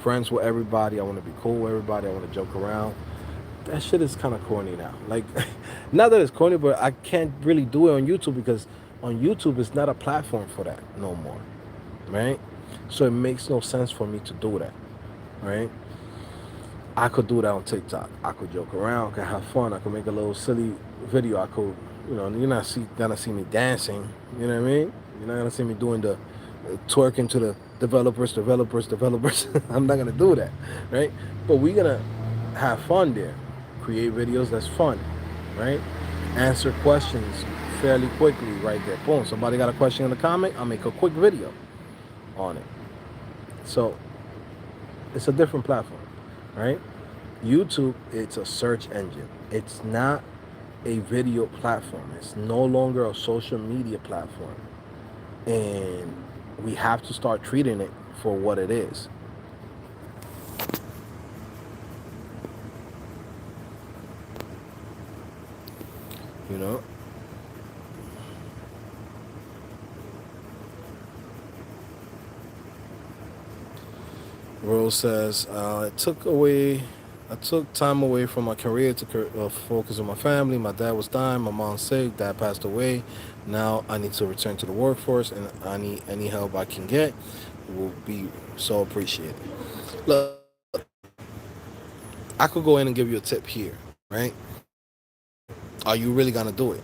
friends with everybody. I want to be cool with everybody. I want to joke around. That shit is kind of corny now. Like, not that it's corny, but I can't really do it on YouTube because on YouTube it's not a platform for that no more, right? So it makes no sense for me to do that, right? I could do that on TikTok. I could joke around. I could have fun. I could make a little silly video. I could, you're not gonna see me dancing. You know what I mean? You're not gonna see me doing the twerking to the developers. I'm not gonna do that, right? But we're gonna have fun there. Create videos that's fun, right? Answer questions fairly quickly right there. Boom. Somebody got a question in the comment. I'll make a quick video on it. So it's a different platform, right? YouTube, it's a search engine. It's not a video platform. It's no longer a social media platform. And we have to start treating it for what it is. You know? Rose says, I took time away from my career to focus on my family. My dad was dying, my mom's sick, dad passed away. Now I need to return to the workforce, and any help I can get will be so appreciated. Look, I could go in and give you a tip here, right? Are you really gonna do it,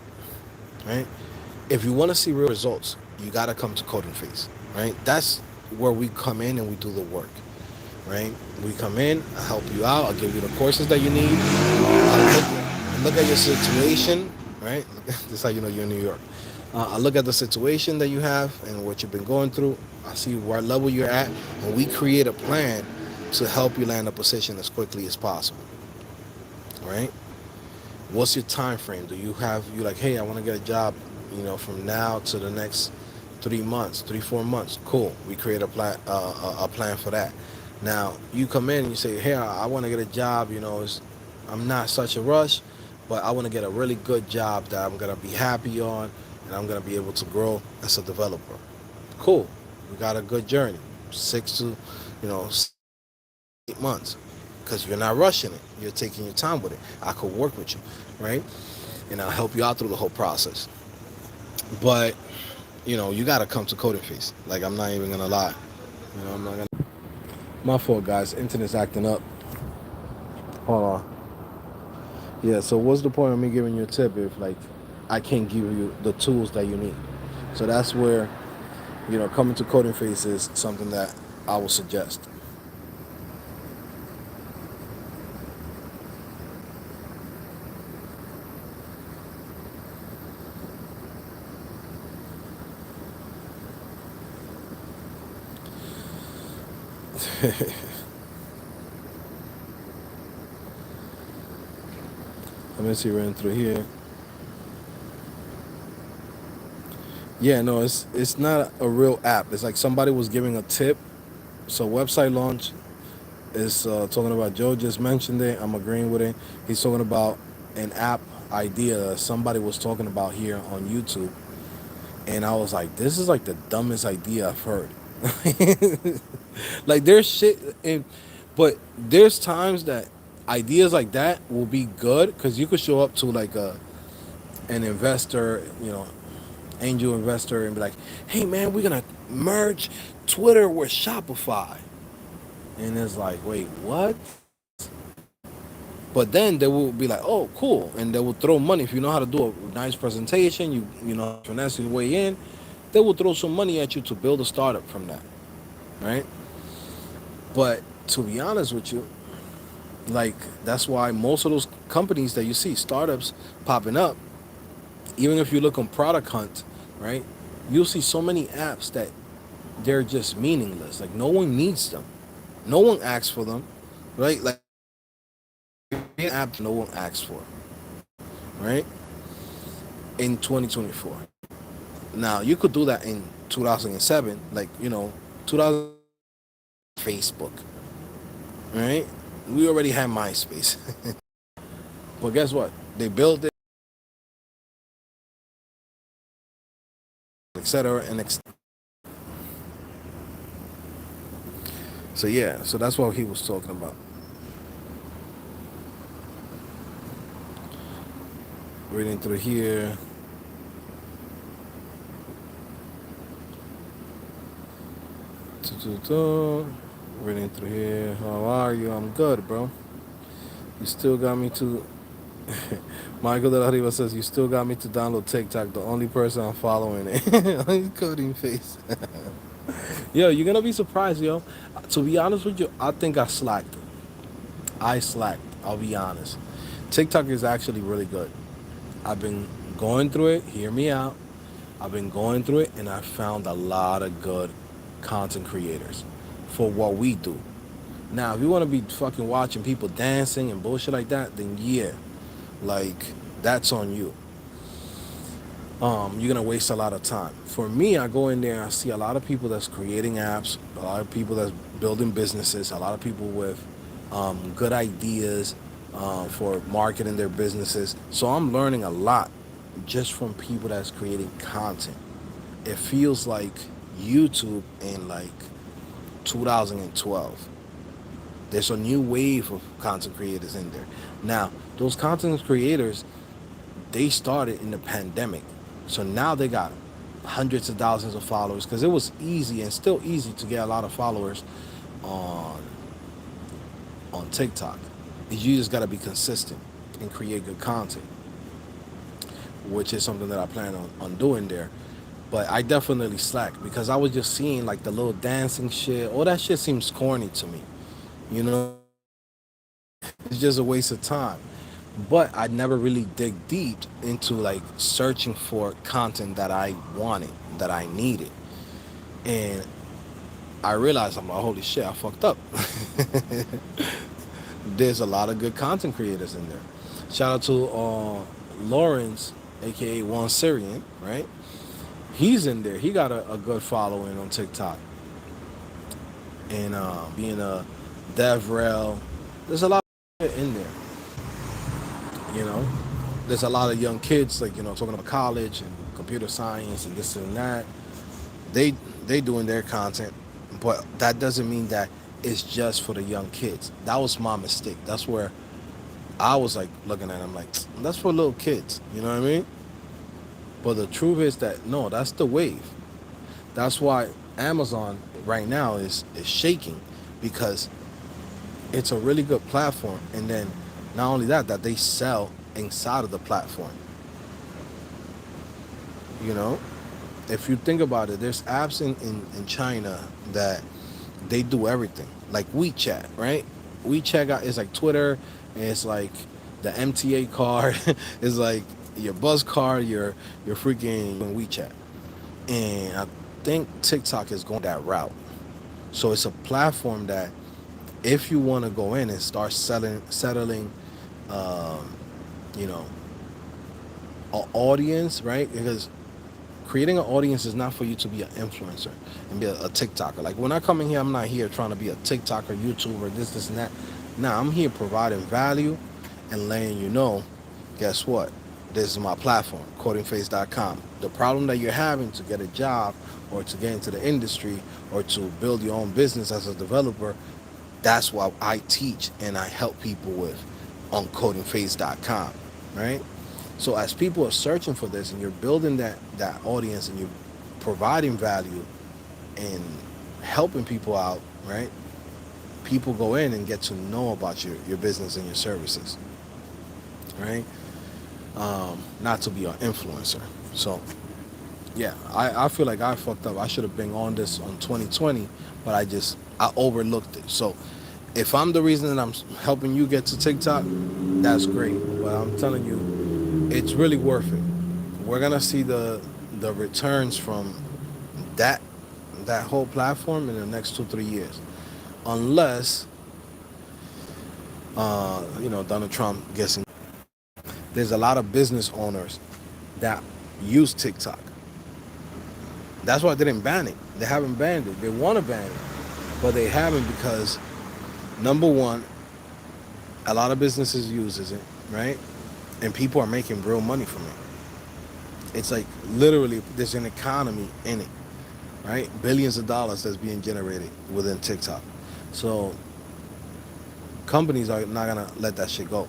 right? If you want to see real results, you gotta come to CodingPhase, right? That's where we come in and we do the work, right? We come in, I help you out, I'll give you the courses that you need. I look at your situation, right? This is how you know you're in New York. I look at the situation that you have and what you've been going through. I see what level you're at, and we create a plan to help you land a position as quickly as possible, right? What's your time frame? Do you like, hey, I want to get a job, from now to the next 3 months, 4 months? Cool. We create a plan for that. Now you come in and you say, hey, I want to get a job. I'm not such a rush, but I want to get a really good job that I'm gonna be happy on, and I'm gonna be able to grow as a developer. Cool. We got a good journey, 8 months, because you're not rushing it. You're taking your time with it. I could work with you, right? And I'll help you out through the whole process. But you gotta come to CodingPhase. Like, I'm not even gonna lie. I'm not gonna. My fault, guys. Internet's acting up. Hold on. Yeah. So what's the point of me giving you a tip if like I can't give you the tools that you need? So that's where coming to CodingPhase is something that I would suggest. Let me see, running through here. Yeah, no, it's not a real app. It's like somebody was giving a tip. So website launch is talking about. Joe just mentioned it. I'm agreeing with it. He's talking about an app idea that somebody was talking about here on YouTube, and I was like, this is like the dumbest idea I've heard. Like, there's shit in, but there's times that ideas like that will be good because you could show up to like an investor, angel investor, and be like, hey man, we're gonna merge Twitter with Shopify. And it's like, wait, what? But then they will be like, oh, cool, and they will throw money if you know how to do a nice presentation. You know finesse your way in. They will throw some money at you to build a startup from that, right? But to be honest with you, like that's why most of those companies that you see startups popping up, even if you look on Product Hunt, right, you'll see so many apps that they're just meaningless. Like no one needs them, no one asks for them, right? Like app no one asks for, right? In 2024. Now you could do that in 2007, like 2000 Facebook, right? We already had MySpace, but guess what? They built it, etc. So yeah, so that's what he was talking about. Reading through here. Reading through here. How are you? I'm good, bro. You still got me to. Michael De La Riva says, you still got me to download TikTok. The only person I'm following it. CodingPhase. Yo, you're going to be surprised, yo. To be honest with you, I think I slacked. I slacked. I'll be honest. TikTok is actually really good. I've been going through it. Hear me out. I've been going through it, and I found a lot of good content creators for what we do. Now, if you want to be fucking watching people dancing and bullshit like that, then yeah, like that's on you. You're gonna waste a lot of time. For me, I go in there, I see a lot of people that's creating apps, a lot of people that's building businesses, a lot of people with good ideas for marketing their businesses. So I'm learning a lot just from people that's creating content. It feels like YouTube in like 2012. There's a new wave of content creators in there. Now, those content creators, they started in the pandemic. So now they got hundreds of thousands of followers because it was easy and still easy to get a lot of followers on TikTok. You just got to be consistent and create good content, which is something that I plan on doing there. But I definitely slack because I was just seeing like the little dancing shit. All that shit seems corny to me. You know, it's just a waste of time. But I never really dig deep into like searching for content that I wanted, that I needed. And I realized I'm like, holy shit, I fucked up. There's a lot of good content creators in there. Shout out to Lawrence, aka One Syrian, right? He's in there. He got a good following on TikTok. And being a DevRel, there's a lot of shit in there. You know, there's a lot of young kids like talking about college and computer science and this and that. They they doing their content, but that doesn't mean that it's just for the young kids. That was my mistake. That's where I was like looking at them like that's for little kids. You know what I mean? But the truth is that no, that's the wave. That's why Amazon right now is shaking because it's a really good platform, and then not only that they sell inside of the platform. You know, if you think about it, there's apps in China that they do everything. Like WeChat, right? WeChat is like Twitter, and it's like the MTA card, it's like your buzz card, your freaking WeChat. And I think TikTok is going that route. So it's a platform that if you want to go in and start settling, um, you know, an audience, right? Because creating an audience is not for you to be an influencer and be a TikToker. Like when I come in here, I'm not here trying to be a TikToker, YouTuber, this, and that. Nah, I'm here providing value and letting you know, guess what? This is my platform, codingphase.com. The problem that you're having to get a job or to get into the industry or to build your own business as a developer, that's what I teach and I help people with on codingphase.com, right? So as people are searching for this and you're building that audience and you're providing value and helping people out, right? People go in and get to know about your business and your services. right? Not to be an influencer. So yeah, I feel like I fucked up. I should have been on this on 2020, but I overlooked it. So if I'm the reason that I'm helping you get to TikTok, that's great. But I'm telling you, it's really worth it. We're gonna see the returns from that that whole platform in the next 2 3 years, unless Donald Trump gets in. There's a lot of business owners that use TikTok. That's why they didn't ban it. They haven't banned it. They want to ban it, but they haven't because number one, a lot of businesses uses it, right? And people are making real money from it. It's like literally there's an economy in it, right? Billions of dollars that's being generated within TikTok. So companies are not gonna let that shit go.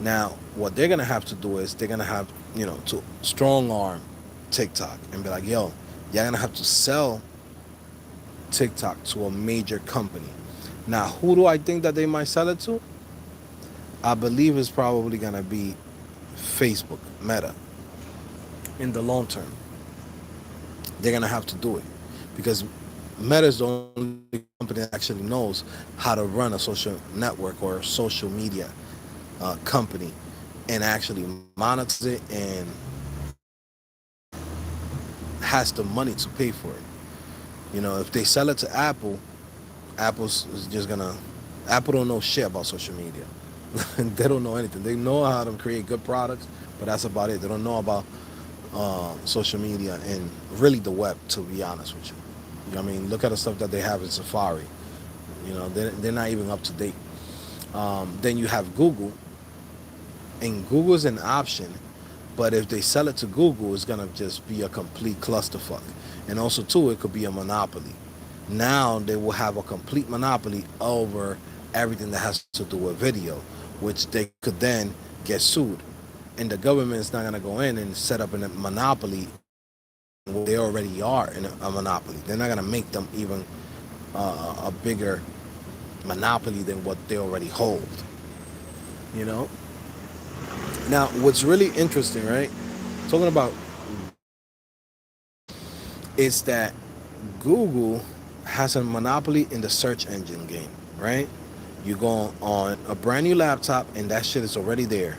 Now, what they're gonna have to do is they're gonna have, to strong arm TikTok and be like, yo, you're gonna have to sell TikTok to a major company. Now, who do I think that they might sell it to? I believe it's probably gonna be Facebook, Meta. In the long term, they're gonna have to do it because Meta is the only company that actually knows how to run a social network or a social media company and actually monetize it and has the money to pay for it. If they sell it to Apple, Apple's is just gonna. Apple don't know shit about social media. They don't know anything. They know how to create good products, but that's about it. They don't know about social media and really the web. To be honest with you, look at the stuff that they have in Safari. They're not even up to date. Then you have Google, and Google's an option, but if they sell it to Google, it's gonna just be a complete clusterfuck. And also too, it could be a monopoly. Now they will have a complete monopoly over everything that has to do with video, which they could then get sued. And the government is not gonna go in and set up a monopoly. They already are in a monopoly. They're not gonna make them even a bigger monopoly than what they already hold. You know. Now, what's really interesting, right? Talking about is that Google has a monopoly in the search engine game, right? You go on a brand new laptop and that shit is already there.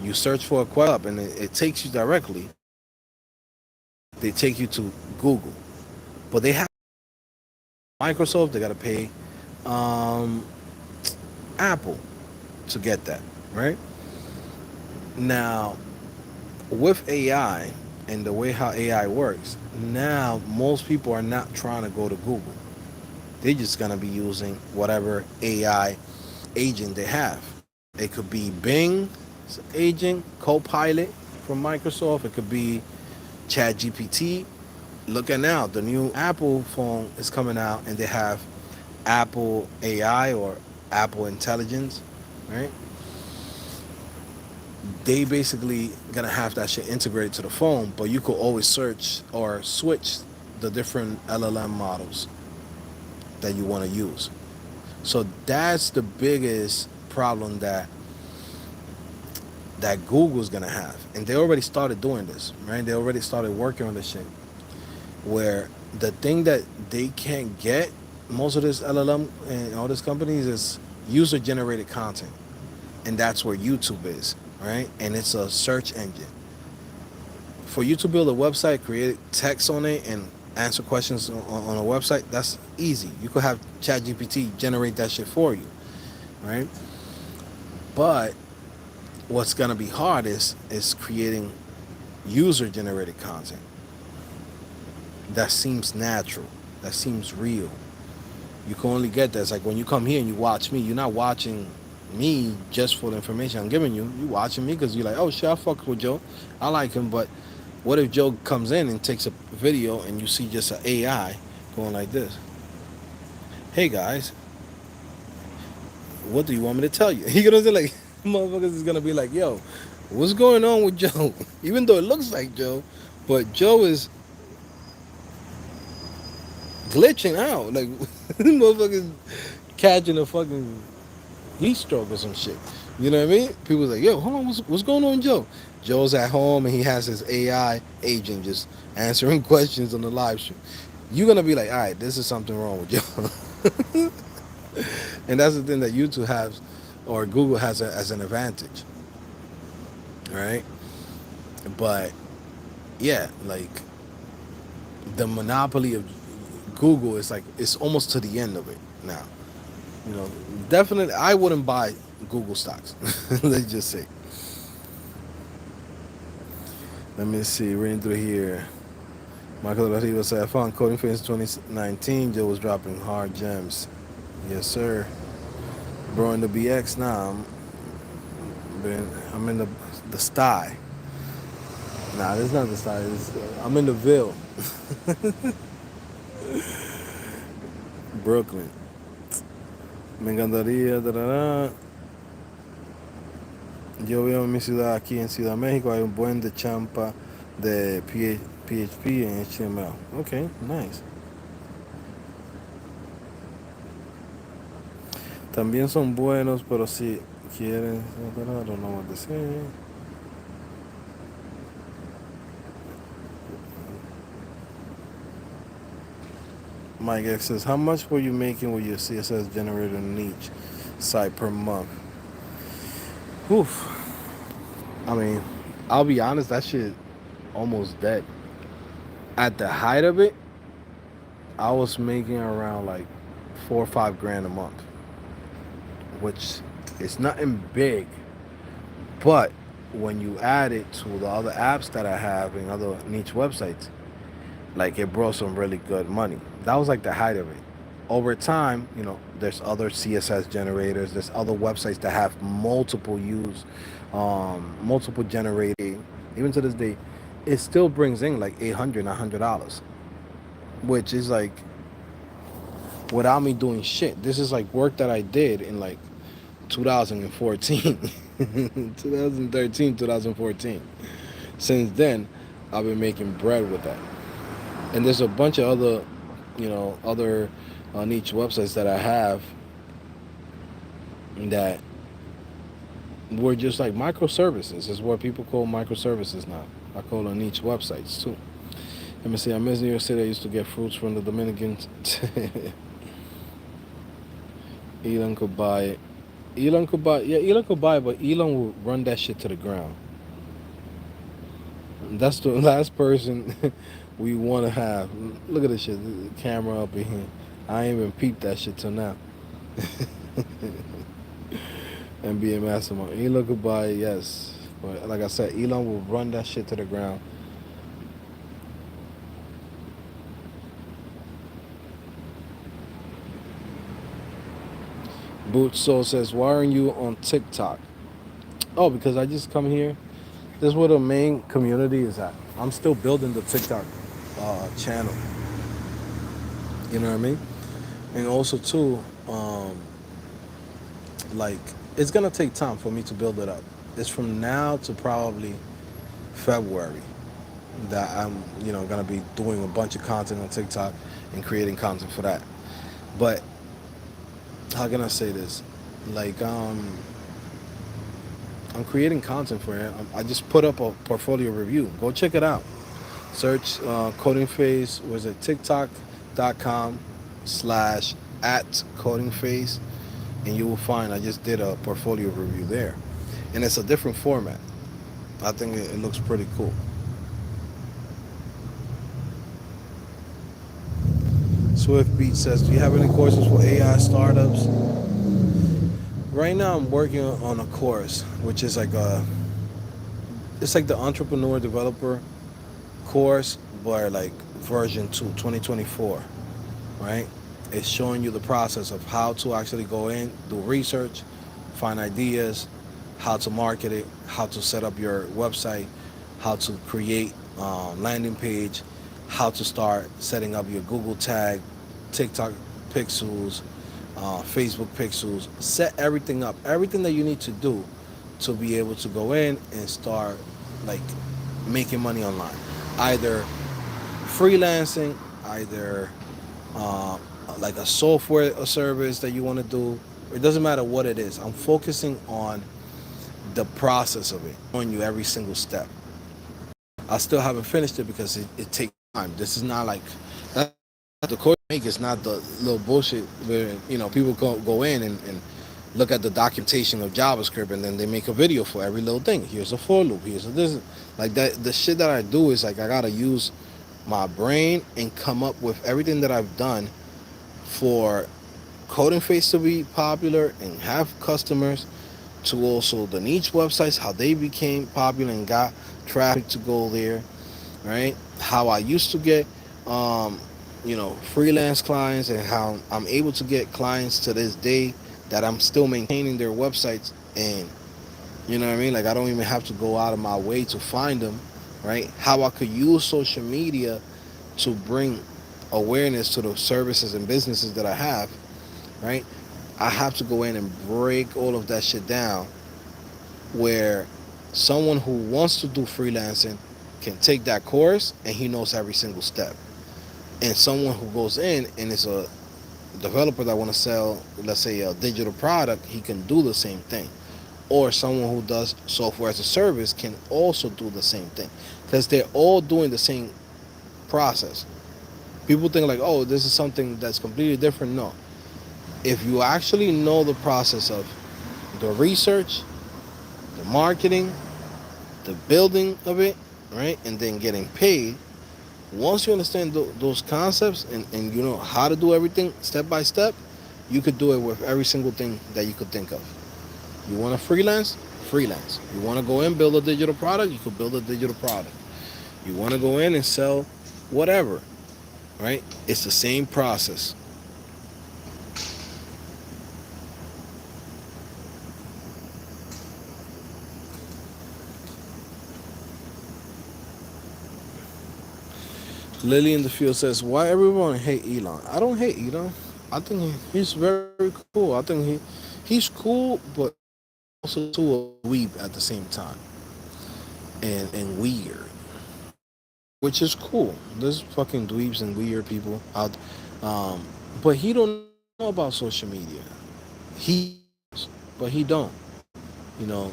You search for a question and it takes you directly. They take you to Google, but they have Microsoft. They got to pay um, Apple to get that, right? Now, with AI and the way how AI works, now most people are not trying to go to Google. They're just gonna be using whatever AI agent they have. It could be Bing agent, Copilot from Microsoft. It could be ChatGPT. Look at now, the new Apple phone is coming out, and they have Apple AI or Apple Intelligence, right? They basically gonna have that shit integrated to the phone, but you could always search or switch the different LLM models that you want to use. So that's the biggest problem that Google's gonna have, and they already started doing this, right? They already started working on this shit, where the thing that they can't get most of this LLM and all these companies is user generated content, and that's where YouTube is, right? And it's a search engine. For you to build a website, create text on it, and answer questions on a website, that's easy. You could have ChatGPT generate that shit for you, right? But what's gonna be hard is creating user generated content that seems natural, that seems real. You can only get that. It's like when you come here and you watch me, you're not watching me just for the information I'm giving you. You watching me because you're like, oh shit, I fuck with Joe, I like him. But what if Joe comes in and takes a video and you see just an AI going like this? Hey guys, what do you want me to tell you? You're gonna say like, motherfuckers is gonna be like, yo, what's going on with Joe? Even though it looks like Joe, but Joe is glitching out. Like, motherfuckers catching a fucking heat stroke or some shit. You know what I mean? People's like, yo, hold on, what's going on, Joe? Joe's at home and he has his AI agent just answering questions on the live stream. You're gonna be like, all right, this is something wrong with Joe. And that's the thing that YouTube has, or Google has as an advantage, right? But yeah, like the monopoly of Google is like it's almost to the end of it now. You know, definitely, I wouldn't buy Google stocks. Let's just say. Let me see. Reading through here. Michael Rodriguez said, I found CodingPhase 2019. Joe was dropping hard gems. Yes, sir. Bro, in the BX now. I'm in the sty. Nah, this is not the sty. I'm in the Ville, Brooklyn. Me encantaría. Yo veo en mi ciudad, aquí en Ciudad México, hay un buen de champa de PHP en HTML. Okay, nice. También son buenos, pero si quieren, I don't know what to say. Mike X says, how much were you making with your CSS generator niche site per month? Oof. I mean, I'll be honest, that shit almost dead. At the height of it, I was making around like 4 or 5 grand a month, which is nothing big. But when you add it to the other apps that I have and other niche websites, like it brought some really good money. That was like the height of it. Over time, there's other CSS generators, there's other websites that have multiple multiple generating. Even to this day, it still brings in like $800, $900, which is like without me doing shit. This is like work that I did in like 2014, 2013, 2014. Since then, I've been making bread with that. And there's a bunch of other niche websites that I have that were just like microservices. Is what people call microservices now. I call them niche websites too. Let me see. I miss New York City. I used to get fruits from the Dominicans. Elon could buy it. Elon could buy. Yeah, Elon could buy it, but Elon will run that shit to the ground. That's the last person we want to have. Look at this shit. The camera up in here. I ain't even peeped that shit till now. NBA Mastermind. Elon could buy it, yes. But like I said, Elon will run that shit to the ground. Boot Soul says, why aren't you on TikTok? Oh, because I just come here. This is where the main community is at. I'm still building the TikTok channel. You know what I mean? And also too, like it's gonna take time for me to build it up. It's from now to probably February that I'm, gonna be doing a bunch of content on TikTok and creating content for that. But how can I say this? Like, I'm creating content for it. I just put up a portfolio review. Go check it out. Search CodingPhase. Was it TikTok.com/@CodingPhase, and you will find I just did a portfolio review there, and it's a different format. I think it looks pretty cool. Swift Beat says, do you have any courses for AI startups? Right now I'm working on a course which is it's like the entrepreneur developer course, but like version 2, 2024, right? It's showing you the process of how to actually go in, do research, find ideas, how to market it, how to set up your website, how to create landing page, how to start setting up your Google tag, TikTok pixels, Facebook pixels, set everything up, everything that you need to do to be able to go in and start like making money online, either freelancing, either like a software service that you want to do. It doesn't matter what it is. I'm focusing on the process of it, showing you every single step. I still haven't finished it because it takes time. This is not like that. The course I make is not the little bullshit where people go in and look at the documentation of JavaScript and then they make a video for every little thing. Here's a for loop. Here's a this. Like that. The shit that I do is like I gotta use my brain and come up with everything that I've done for CodingPhase to be popular and have customers, to also the niche websites, how they became popular and got traffic to go there, right? How I used to get, freelance clients, and how I'm able to get clients to this day that I'm still maintaining their websites, and you know what I mean? Like I don't even have to go out of my way to find them, right? How I could use social media to bring awareness to the services and businesses that I have, right? I have to go in and break all of that shit down where someone who wants to do freelancing can take that course and he knows every single step. And someone who goes in and is a developer that want to sell, let's say, a digital product, he can do the same thing. Or someone who does software as a service can also do the same thing, because they're all doing the same process. People think like, oh, this is something that's completely different. No. If you actually know the process of the research, the marketing, the building of it, right, and then getting paid, once you understand those concepts, and you know how to do everything step by step, you could do it with every single thing that you could think of. You want to freelance? Freelance. You want to go in, build a digital product? You could build a digital product. You want to go in and sell whatever, right? It's the same process. Lily in the field says, "Why everyone hate Elon?" I don't hate Elon. I think he's very cool. I think he's cool, but also too a weeb at the same time, and weird, which is cool. There's fucking dweebs and weird people out, but he don't know about social media. He, but he don't. You know,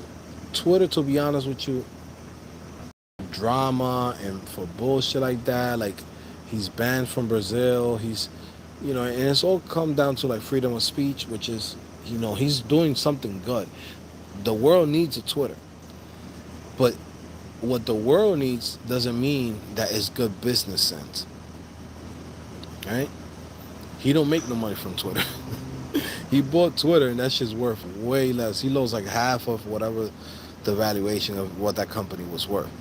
Twitter. To be honest with you, drama and for bullshit like that. Like he's banned from Brazil. And it's all come down to like freedom of speech, which is, he's doing something good. The world needs a Twitter, but what the world needs doesn't mean that it's good business sense, right? He don't make no money from Twitter. He bought Twitter and that shit's worth way less. He lost like half of whatever the valuation of what that company was worth.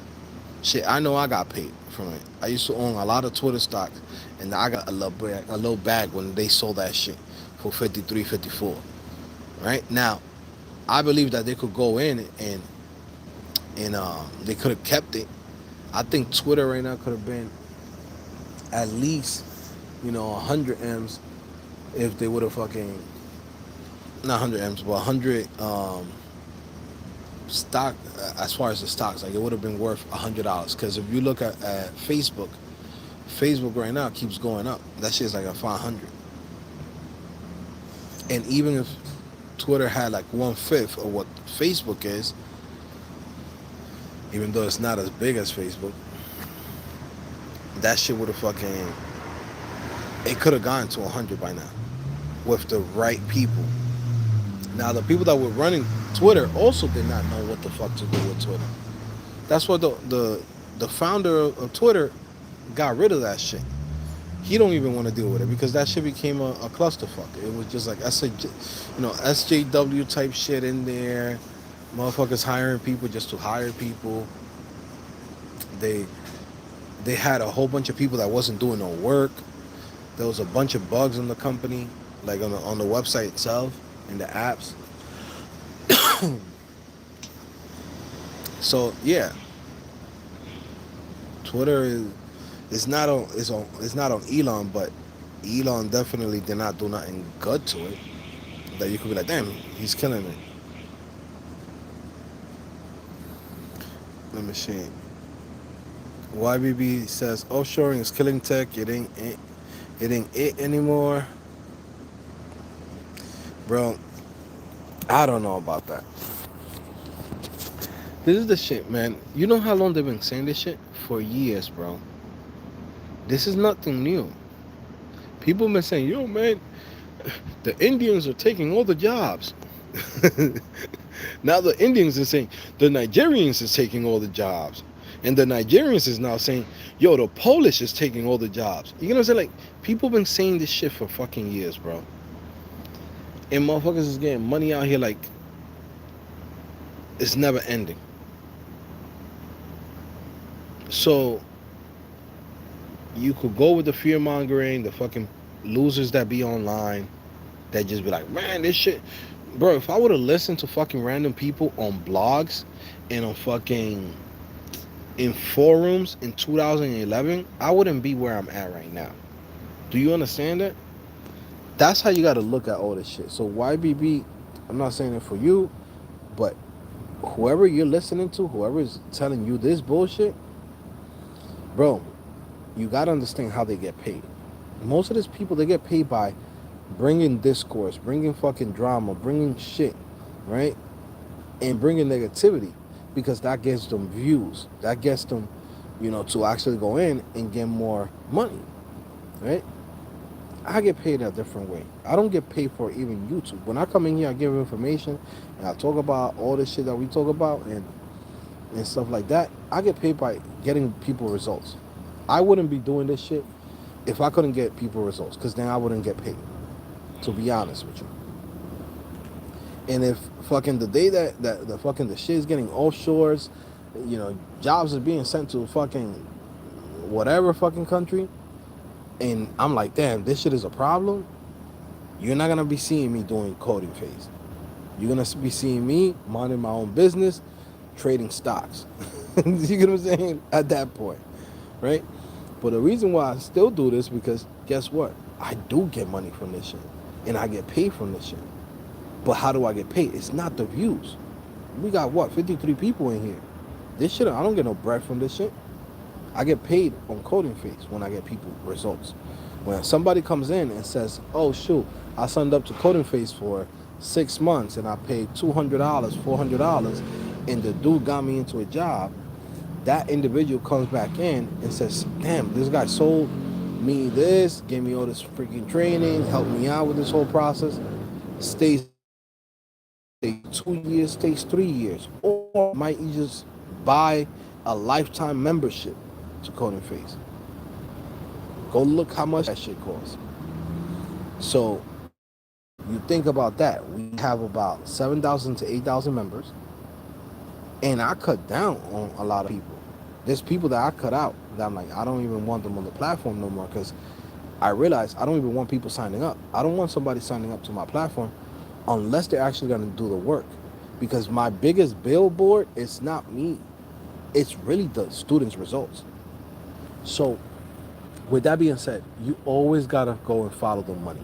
Shit, I know I got paid from it. I used to own a lot of Twitter stocks, and I got a little bag when they sold that shit for 53, 54. Right now, I believe that they could go in and they could have kept it. I think Twitter right now could have been at least 100 m's if they would have fucking, not 100 m's, but 100 stock, as far as the stocks, like it would have been worth $100. Because if you look at Facebook right now keeps going up. That shit's like a 500. And even if Twitter had like 1/5 of what Facebook is, even though it's not as big as Facebook, that shit would have fucking, it could have gone to 100 by now with the right people. Now the people that were running Twitter also did not know what the fuck to do with Twitter. That's what the founder of Twitter got rid of that shit. He don't even want to deal with it because that shit became a clusterfuck. It was just like SJW type shit in there. Motherfuckers hiring people just to hire people. They they had a whole bunch of people that wasn't doing no work. There was a bunch of bugs in the company, like on the website itself, in the apps. So yeah, Twitter is not on it's not on Elon, but Elon definitely did not do nothing good to it. That you could be like, damn, he's killing it. Let me see. YBB says offshoring is killing tech. It ain't it anymore, bro. I don't know about that. This is the shit, man. You know how long they've been saying this shit? For years, bro. This is nothing new. People have been saying, yo, man, the Indians are taking all the jobs. Now the Indians are saying the Nigerians is taking all the jobs. And the Nigerians is now saying, yo, the Polish is taking all the jobs. You know what I'm saying? Like, people been saying this shit for fucking years, bro. And motherfuckers is getting money out here like it's never ending. So you could go with the fear mongering, the fucking losers that be online that just be like, man, this shit. Bro, if I would have listened to fucking random people on blogs and on fucking in forums in 2011, I wouldn't be where I'm at right now. Do you understand that? That's how you got to look at all this shit. So YBB, I'm not saying it for you, but whoever you're listening to, whoever is telling you this bullshit, bro, you got to understand how they get paid. Most of these people, they get paid by bringing discourse, bringing fucking drama, bringing shit, right? And bringing negativity, because that gets them views. That gets them, to actually go in and get more money, right? I get paid a different way. I don't get paid for even YouTube. When I come in here, I give information and I talk about all this shit that we talk about and stuff like that. I get paid by getting people results. I wouldn't be doing this shit if I couldn't get people results, because then I wouldn't get paid, to be honest with you. And if fucking the day that the fucking the shit is getting offshores, jobs are being sent to fucking whatever fucking country, and I'm like, damn, this shit is a problem, you're not gonna be seeing me doing coding phase. You're gonna be seeing me minding my own business, trading stocks. You get what I'm saying? At that point, right? But the reason why I still do this, because guess what? I do get money from this shit, and I get paid from this shit. But how do I get paid? It's not the views. We got what, 53 people in here. This shit, I don't get no bread from this shit. I get paid on CodingPhase when I get people results. When somebody comes in and says, oh shoot, I signed up to CodingPhase for 6 months and I paid $200, $400, and the dude got me into a job, that individual comes back in and says, damn, this guy sold me this, gave me all this freaking training, helped me out with this whole process, stays 2 years, takes 3 years, or might you just buy a lifetime membership to CodingPhase. Go look how much that shit costs. So you think about that. We have about 7,000 to 8,000 members, and I cut down on a lot of people. There's people that I cut out that I'm like, I don't even want them on the platform no more, because I realize I don't even want people signing up. I don't want somebody signing up to my platform unless they're actually going to do the work. Because my biggest billboard is not me. It's really the students' results. So with that being said, you always got to go and follow the money.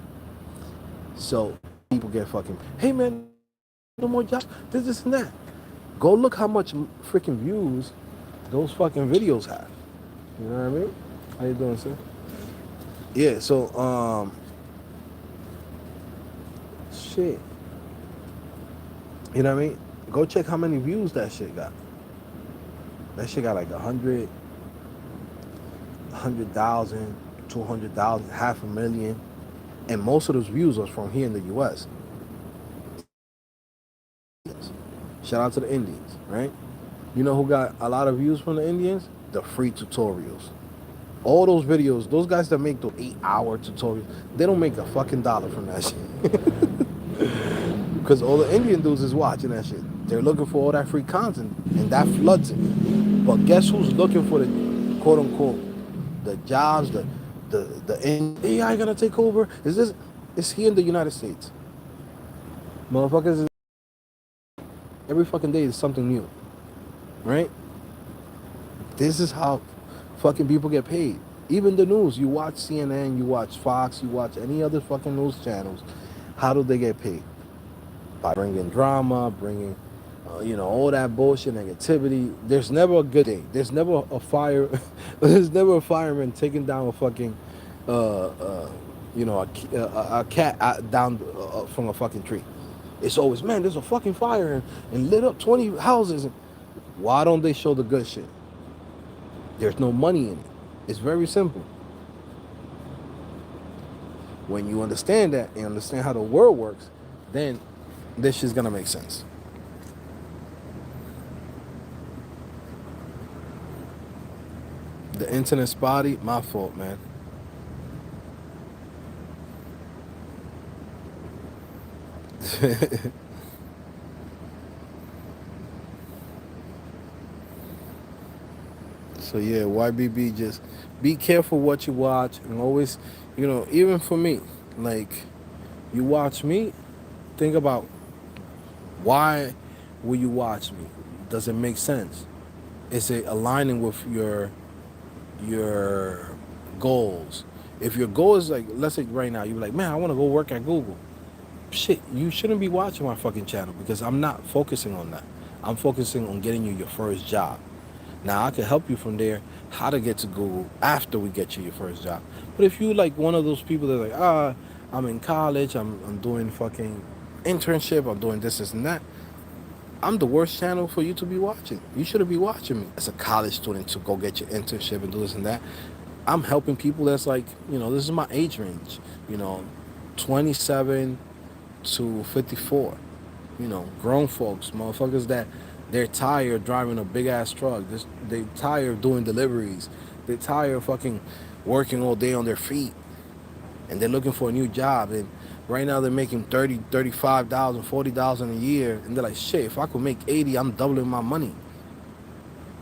So people get fucking, hey man, no more jobs, this and that. Go look how much freaking views those fucking videos have. You know what I mean? How you doing, sir? Yeah, so, shit. You know what I mean? Go check how many views that shit got. That shit got like 100,000, 200,000, 500,000. And most of those views are from here in the U.S. Shout out to the Indians, right? You know who got a lot of views from the Indians? The free tutorials. All those videos, those guys that make the 8-hour tutorials, they don't make a fucking dollar from that shit. Because all the Indian dudes is watching that shit. They're looking for all that free content, and that floods it. But guess who's looking for the quote unquote the jobs, the AI gonna take over? Is this? It's here in the United States. Motherfuckers, every fucking day is something new, right? This is how fucking people get paid. Even the news, you watch CNN, you watch Fox, you watch any other fucking news channels. How do they get paid? By bringing drama, bringing, all that bullshit, negativity. There's never a good day. There's never a fire. There's never a fireman taking down a fucking, a cat down from a fucking tree. It's always, man, there's a fucking fire and lit up 20 houses. Why don't they show the good shit? There's no money in it. It's very simple. When you understand that and understand how the world works, then this shit's gonna make sense. The internet spotty, my fault, man. So yeah, YBB, just be careful what you watch, and always, even for me, like, you watch me, think about why will you watch me? Does it make sense? Is it aligning with your goals? If your goal is like, let's say right now, you're like, man, I want to go work at Google. Shit, you shouldn't be watching my fucking channel, because I'm not focusing on that. I'm focusing on getting you your first job. Now I can help you from there how to get to Google after we get you your first job. But if you like one of those people that are like, I'm in college, I'm doing fucking internship, I'm doing this and that, I'm the worst channel for you to be watching. You shouldn't be watching me as a college student to go get your internship and do this and that. I'm helping people that's like, this is my age range, 27 to 54. Grown folks, motherfuckers that they're tired driving a big ass truck. They tired of doing deliveries. They tired of fucking working all day on their feet. And they're looking for a new job. And right now they're making 30, 35,000, 40,000 a year. And they're like, shit, if I could make 80, I'm doubling my money.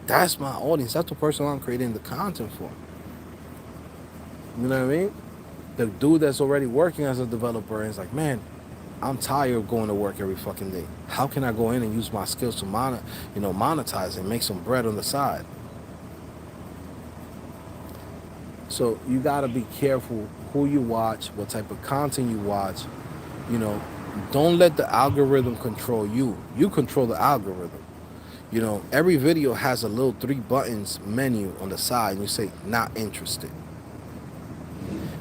That's my audience. That's the person I'm creating the content for. You know what I mean? The dude that's already working as a developer and is like, man, I'm tired of going to work every fucking day. How can I go in and use my skills to monetize and make some bread on the side? So you gotta be careful who you watch, what type of content you watch. Don't let the algorithm control you. You control the algorithm. Every video has a little 3 buttons menu on the side, and you say not interested.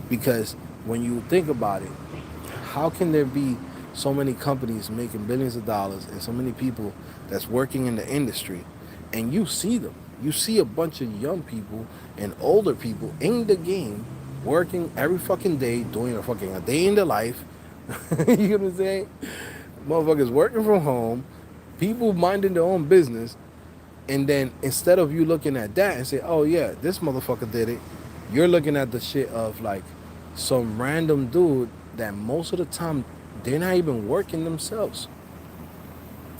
Because when you think about it, how can there be so many companies making billions of dollars and so many people that's working in the industry, and you see them? You see a bunch of young people and older people in the game working every fucking day, doing a day in their life. You know what I'm saying? Motherfuckers working from home, people minding their own business, and then instead of you looking at that and say, oh yeah, this motherfucker did it, you're looking at the shit of like some random dude that most of the time they're not even working themselves.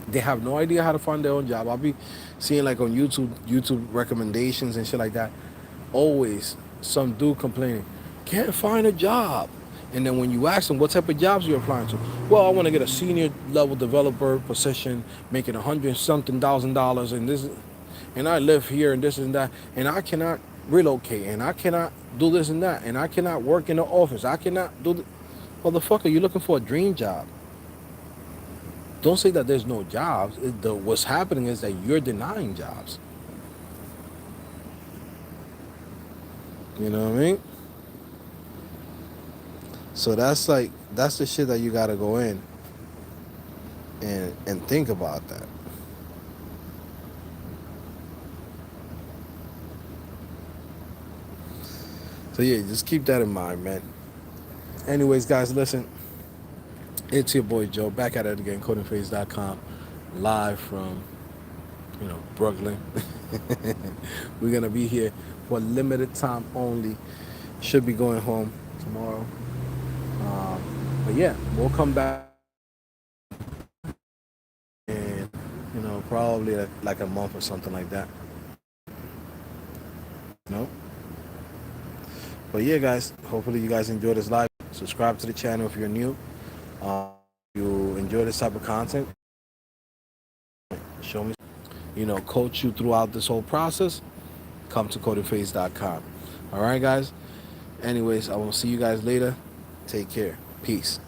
They have no idea how to find their own job. I'll be seeing like on YouTube recommendations and shit like that. Always some dude complaining, can't find a job. And then when you ask them what type of jobs you're applying to, well, I want to get a senior level developer position, making $100,000 and this, and I live here and this and that, and I cannot relocate, and I cannot do this and that, and I cannot work in the office. I cannot do the motherfucker. You're looking for a dream job. Don't say that there's no jobs. What's happening is that you're denying jobs. You know what I mean? So that's the shit that you gotta go in and think about that. So yeah, just keep that in mind, man. Anyways, guys, listen. It's your boy Joe, back at it again, codingphase.com, live from, Brooklyn. We're gonna be here for limited time only. Should be going home tomorrow. But yeah, we'll come back in, probably like a month or something like that. But yeah, guys, hopefully you guys enjoy this live. Subscribe to the channel if you're new. You enjoy this type of content. Show me, coach you throughout this whole process. Come to codingphase.com. All right, guys. Anyways, I will see you guys later. Take care. Peace.